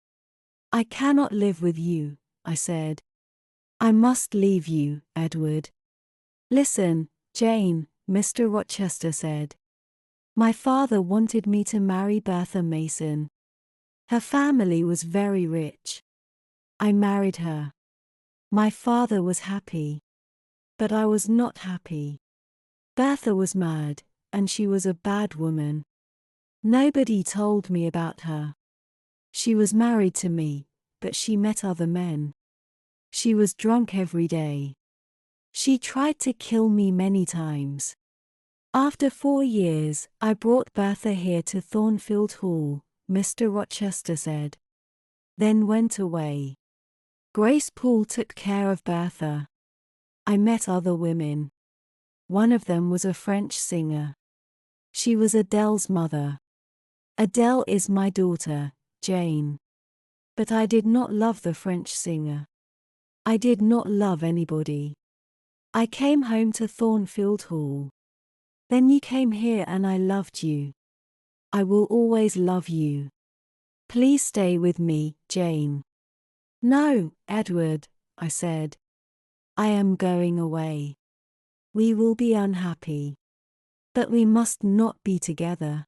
I cannot live with you, I said. I must leave you, Edward. Listen, Jane, Mr. Rochester said. My father wanted me to marry Bertha Mason. Her family was very rich. I married her. My father was happy. But I was not happy. Bertha was mad, and she was a bad woman. Nobody told me about her. She was married to me, but she met other men. She was drunk every day. She tried to kill me many times. After 4 years, I brought Bertha here to Thornfeild Hall, Mr. Rochester said. Then went away. Grace Poole took care of Bertha. I met other women. One of them was a French singer. She was Adele's mother. Adele is my daughter, Jane. But I did not love the French singer. I did not love anybody. I came home to Thornfeild Hall. Then you came here and I loved you. I will always love you. Please stay with me, Jane. No, Edward, I said. I am going away. We will be unhappy. But we must not be together.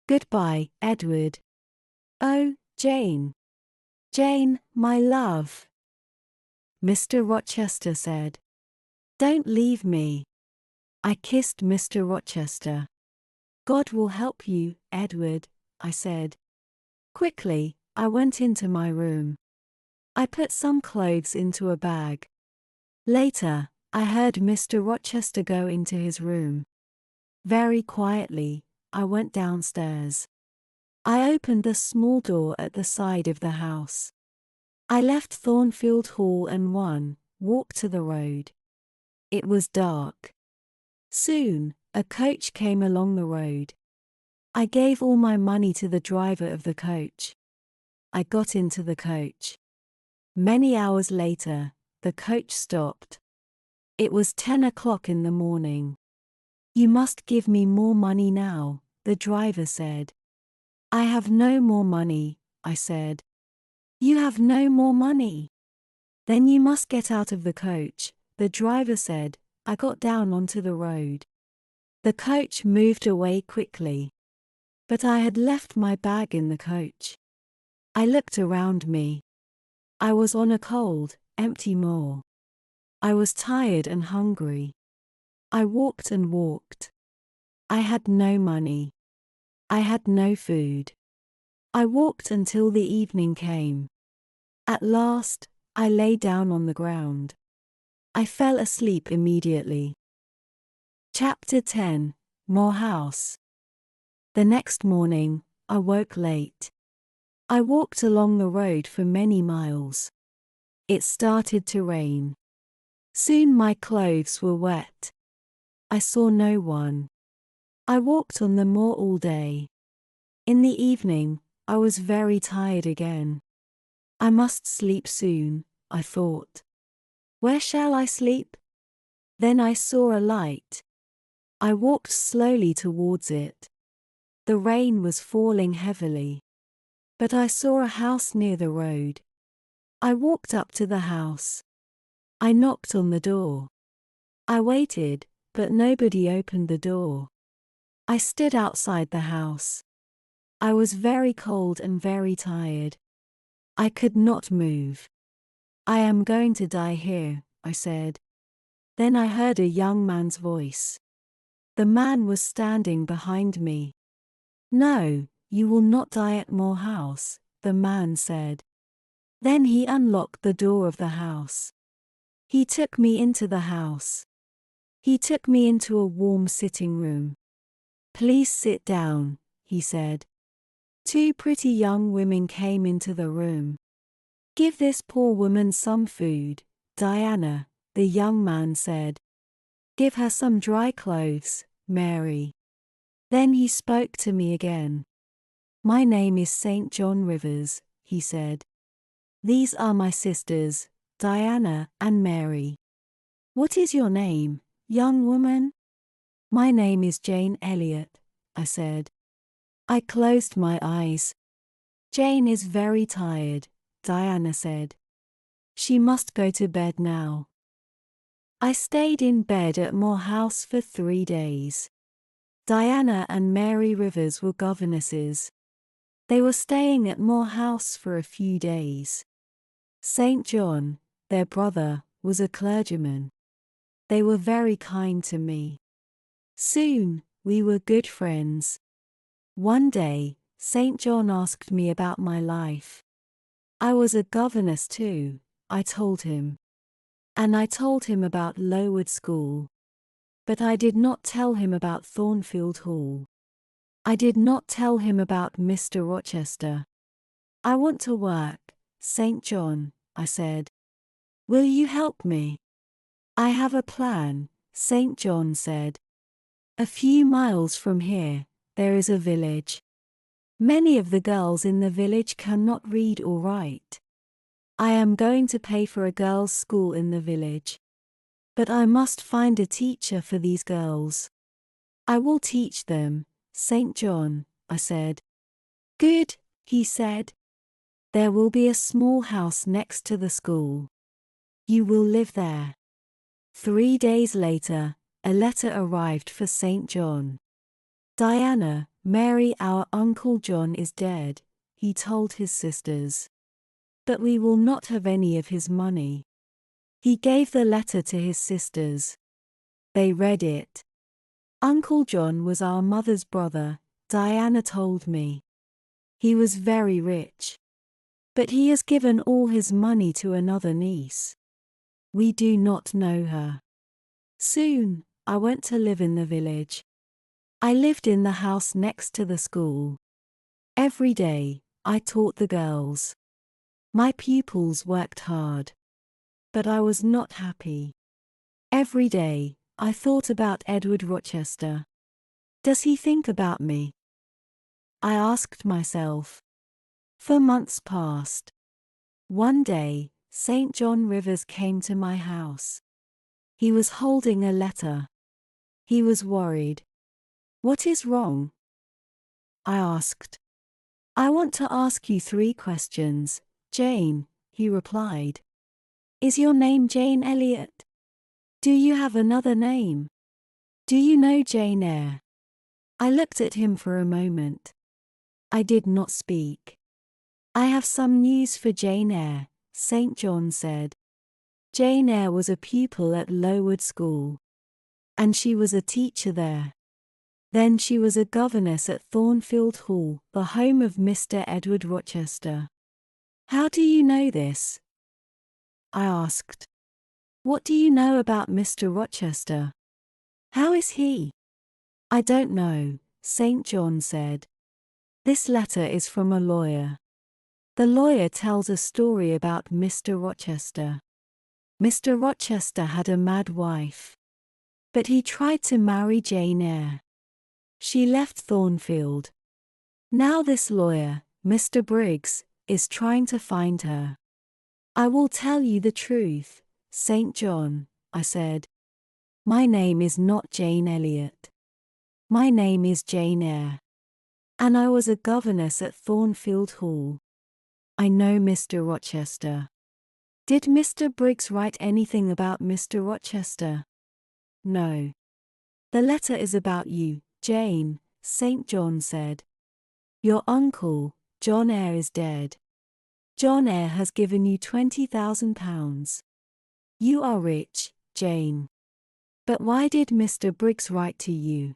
Goodbye, Edward. Oh, Jane. Jane, my love. Mr. Rochester said. Don't leave me. I kissed Mr. Rochester. God will help you, Edward, I said. Quickly, I went into my room. I put some clothes into a bag. Later, I heard Mr. Rochester go into his room. Very quietly, I went downstairs. I opened the small door at the side of the house. I left Thornfeild Hall and walked to the road. It was dark. Soon, a coach came along the road. I gave all my money to the driver of the coach. I got into the coach. Many hours later, the coach stopped. It was 10 o'clock in the morning. You must give me more money now, the driver said. I have no more money, I said. You have no more money? Then you must get out of the coach, the driver said. I got down onto the road. The coach moved away quickly. But I had left my bag in the coach. I looked around me. I was on a cold, empty moor. I was tired and hungry. I walked and walked. I had no money. I had no food. I walked until the evening came. At last, I lay down on the ground. I fell asleep immediately. Chapter 10, Moor House. The next morning, I woke late. I walked along the road for many miles. It started to rain. Soon my clothes were wet. I saw no one. I walked on the moor all day. In the evening, I was very tired again. I must sleep soon, I thought. Where shall I sleep? Then I saw a light. I walked slowly towards it. The rain was falling heavily. But I saw a house near the road. I walked up to the house. I knocked on the door. I waited, but nobody opened the door. I stood outside the house. I was very cold and very tired. I could not move. I am going to die here, I said. Then I heard a young man's voice. The man was standing behind me. No, you will not die at Moor House, the man said. Then he unlocked the door of the house. He took me into the house. He took me into a warm sitting room. Please sit down, he said. Two pretty young women came into the room. Give this poor woman some food, Diana, the young man said. Give her some dry clothes, Mary. Then he spoke to me again. My name is St. John Rivers, he said. These are my sisters, Diana and Mary. What is your name, young woman? My name is Jane Elliot, I said. I closed my eyes. Jane is very tired, Diana said. She must go to bed now. I stayed in bed at Moor House for 3 days. Diana and Mary Rivers were governesses. They were staying at Moor House for a few days. St. John, their brother, was a clergyman. They were very kind to me. Soon, we were good friends. One day, St. John asked me about my life. I was a governess too, I told him. And I told him about Lowood School. But I did not tell him about Thornfeild Hall. I did not tell him about Mr. Rochester. I want to work, St. John, I said. Will you help me? I have a plan, St. John said. A few miles from here, there is a village. Many of the girls in the village cannot read or write. I am going to pay for a girls' school in the village. But I must find a teacher for these girls. I will teach them, St. John, I said. Good, he said. There will be a small house next to the school. You will live there. 3 days later, a letter arrived for St. John. Diana, Mary, our Uncle John is dead, he told his sisters. But we will not have any of his money. He gave the letter to his sisters. They read it. Uncle John was our mother's brother, Diana told me. He was very rich. But he has given all his money to another niece. We do not know her. Soon, I went to live in the village. I lived in the house next to the school. Every day, I taught the girls. My pupils worked hard. But I was not happy. Every day, I thought about Edward Rochester. Does he think about me? I asked myself. For months passed. One day, St. John Rivers came to my house. He was holding a letter. He was worried. What is wrong? I asked. I want to ask you 3 questions, Jane, he replied. Is your name Jane Elliot? Do you have another name? Do you know Jane Eyre? I looked at him for a moment. I did not speak. I have some news for Jane Eyre, St. John said. Jane Eyre was a pupil at Lowood School. And she was a teacher there. Then she was a governess at Thornfeild Hall, the home of Mr. Edward Rochester. How do you know this? I asked. What do you know about Mr. Rochester? How is he? I don't know, St. John said. This letter is from a lawyer. The lawyer tells a story about Mr. Rochester. Mr. Rochester had a mad wife. But he tried to marry Jane Eyre. She left Thornfeild. Now this lawyer, Mr. Briggs, is trying to find her. I will tell you the truth, St. John, I said. My name is not Jane Elliot. My name is Jane Eyre. And I was a governess at Thornfeild Hall. I know Mr. Rochester. Did Mr. Briggs write anything about Mr. Rochester? No. The letter is about you, Jane, St. John said. Your uncle, John Eyre, is dead. John Eyre has given you £20,000. You are rich, Jane. But why did Mr. Briggs write to you?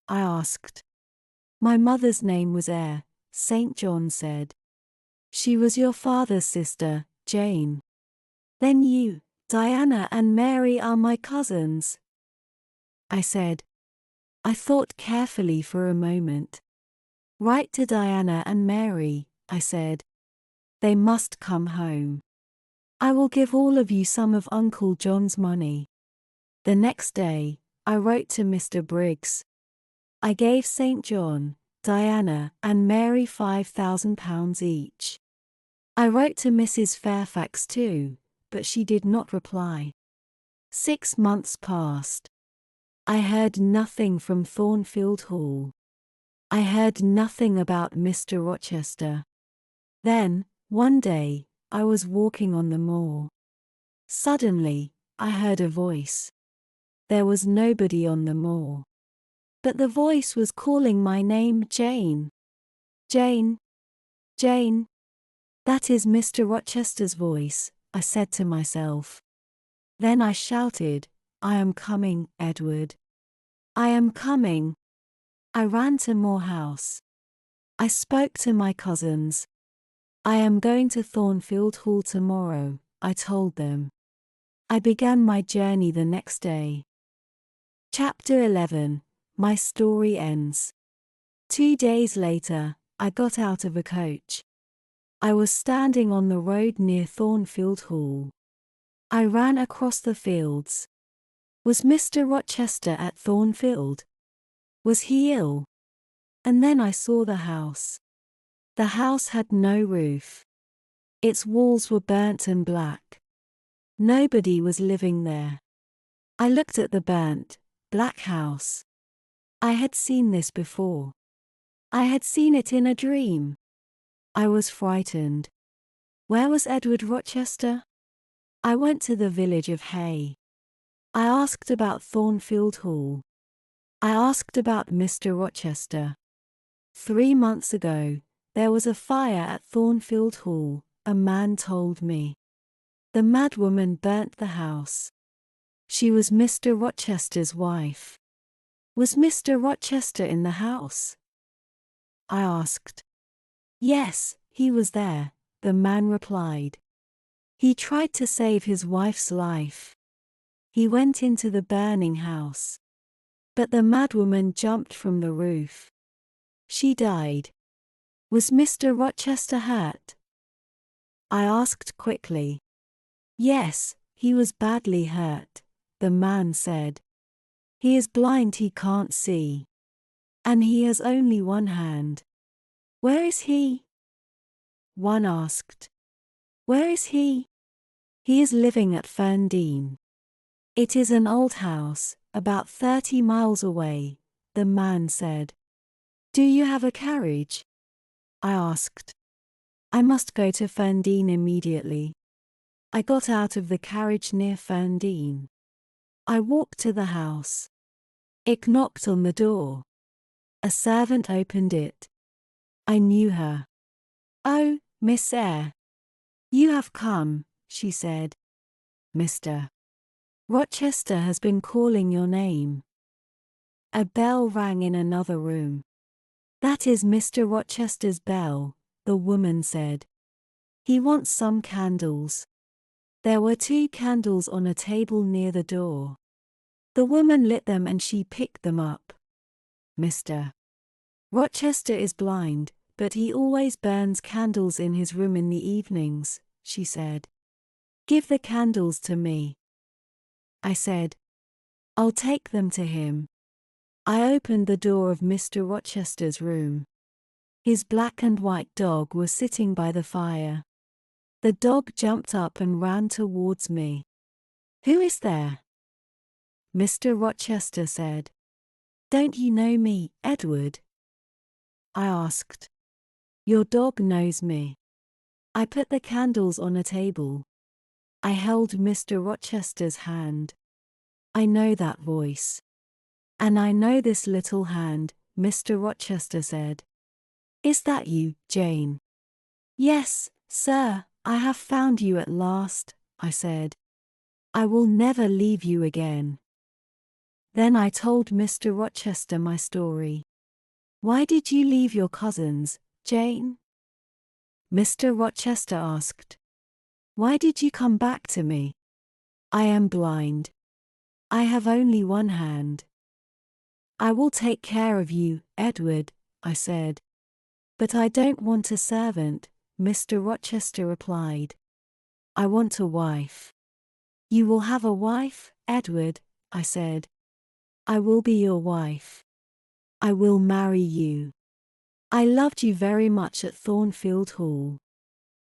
I asked. My mother's name was Eyre, St. John said. She was your father's sister, Jane. Then you, Diana and Mary are my cousins. I said. I thought carefully for a moment. Write to Diana and Mary, I said. They must come home. I will give all of you some of Uncle John's money. The next day, I wrote to Mr. Briggs. I gave St. John, Diana, and Mary £5,000 each. I wrote to Mrs. Fairfax too, but she did not reply. 6 months passed. I heard nothing from Thornfeild Hall. I heard nothing about Mr. Rochester. Then, one day, I was walking on the moor. Suddenly, I heard a voice. There was nobody on the moor. But the voice was calling my name, Jane. Jane. Jane. That is Mr. Rochester's voice, I said to myself. Then I shouted, I am coming, Edward. I am coming. I ran to Moor House. I spoke to my cousins. I am going to Thornfeild Hall tomorrow, I told them. I began my journey the next day. Chapter 11. My story ends. 2 days later, I got out of a coach. I was standing on the road near Thornfeild Hall. I ran across the fields. Was Mr. Rochester at Thornfeild? Was he ill? And then I saw the house. The house had no roof. Its walls were burnt and black. Nobody was living there. I looked at the burnt, black house. I had seen this before. I had seen it in a dream. I was frightened. Where was Edward Rochester? I went to the village of Eyre. I asked about Thornfeild Hall. I asked about Mr. Rochester. 3 months ago, there was a fire at Thornfeild Hall, a man told me. The madwoman burnt the house. She was Mr. Rochester's wife. Was Mr. Rochester in the house? I asked. Yes, he was there, the man replied. He tried to save his wife's life. He went into the burning house. But the madwoman jumped from the roof. She died. Was Mr. Rochester hurt? I asked quickly. Yes, he was badly hurt, the man said. He is blind, he can't see. And he has only one hand. Where is he? One asked. Where is he? He is living at Ferndean. It is an old house, about 30 miles away, the man said. Do you have a carriage? I asked. I must go to Ferndean immediately. I got out of the carriage near Ferndean. I walked to the house. It knocked on the door. A servant opened it. I knew her. "Oh, Miss Eyre. You have come," she said. "Mr. Rochester has been calling your name." A bell rang in another room. "That is Mr. Rochester's bell," the woman said. "He wants some candles." There were 2 candles on a table near the door. The woman lit them and she picked them up. "Mr. Rochester is blind, but he always burns candles in his room in the evenings," she said. "Give the candles to me." I said, "I'll take them to him." I opened the door of Mr. Rochester's room. His black and white dog was sitting by the fire. The dog jumped up and ran towards me. "Who is there?" Mr. Rochester said. "Don't you know me, Edward?" I asked. "Your dog knows me." I put the candles on a table. I held Mr. Rochester's hand. "I know that voice. And I know this little hand," Mr. Rochester said. "Is that you, Jane?" "Yes, sir, I have found you at last," I said. "I will never leave you again." Then I told Mr. Rochester my story. "Why did you leave your cousins, Jane?" Mr. Rochester asked. "Why did you come back to me?" "I am blind. I have only one hand." "I will take care of you, Edward," I said. "But I don't want a servant," Mr. Rochester replied. "I want a wife." "You will have a wife, Edward," I said. "I will be your wife. I will marry you. I loved you very much at Thornfeild Hall.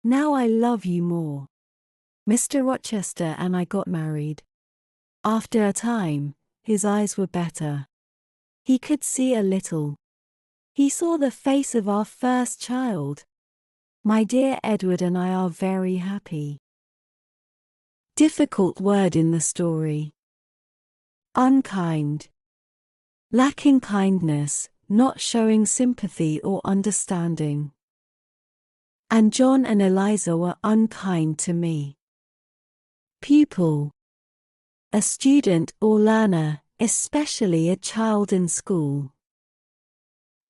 Now I love you more." Mr. Rochester and I got married. After a time, his eyes were better. He could see a little. He saw the face of our first child. My dear Edward and I are very happy. Difficult word in the story. Unkind. Lacking kindness, not showing sympathy or understanding. And John and Eliza were unkind to me. Pupil. A student or learner, especially a child in school.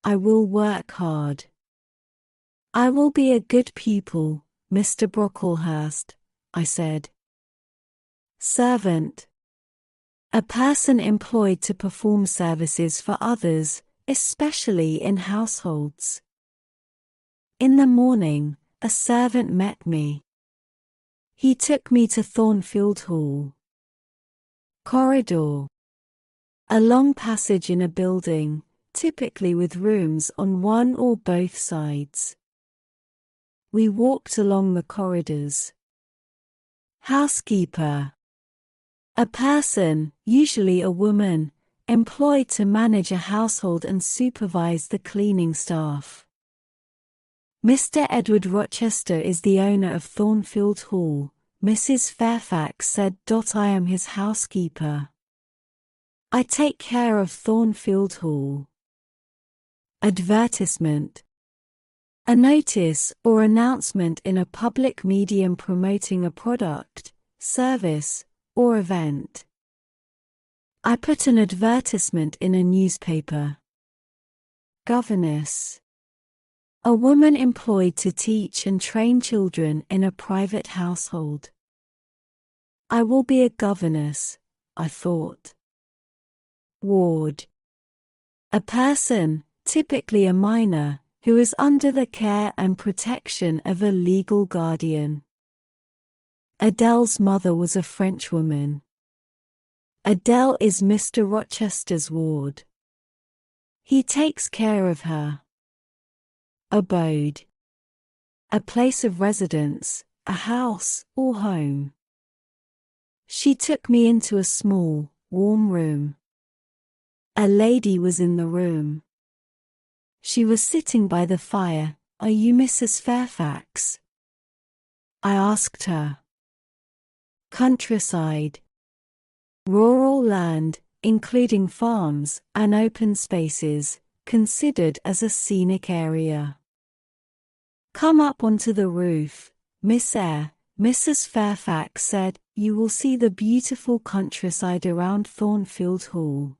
I will work hard. I will be a good pupil, Mr. Brocklehurst, I said. Servant. A person employed to perform services for others, especially in households. In the morning, a servant met me. He took me to Thornfeild Hall. Corridor. A long passage in a building, typically with rooms on one or both sides. We walked along the corridors. Housekeeper. A person, usually a woman, employed to manage a household and supervise the cleaning staff. Mr. Edward Rochester is the owner of Thornfeild Hall, Mrs. Fairfax said. I am his housekeeper. I take care of Thornfeild Hall. Advertisement. A notice or announcement in a public medium promoting a product, service, or event. I put an advertisement in a newspaper. Governess. A woman employed to teach and train children in a private household. I will be a governess, I thought. Ward. A person, typically a minor, who is under the care and protection of a legal guardian. Adele's mother was a Frenchwoman. Adele is Mr. Rochester's ward. He takes care of her. Abode. A place of residence, a house or home. She took me into a small, warm room. A lady was in the room. She was sitting by the fire. Are you Mrs. Fairfax? I asked her. Countryside. Rural land, including farms and open spaces, considered as a scenic area. "Come up onto the roof, Miss Eyre," Mrs. Fairfax said. "You will see the beautiful countryside around Thornfeild Hall."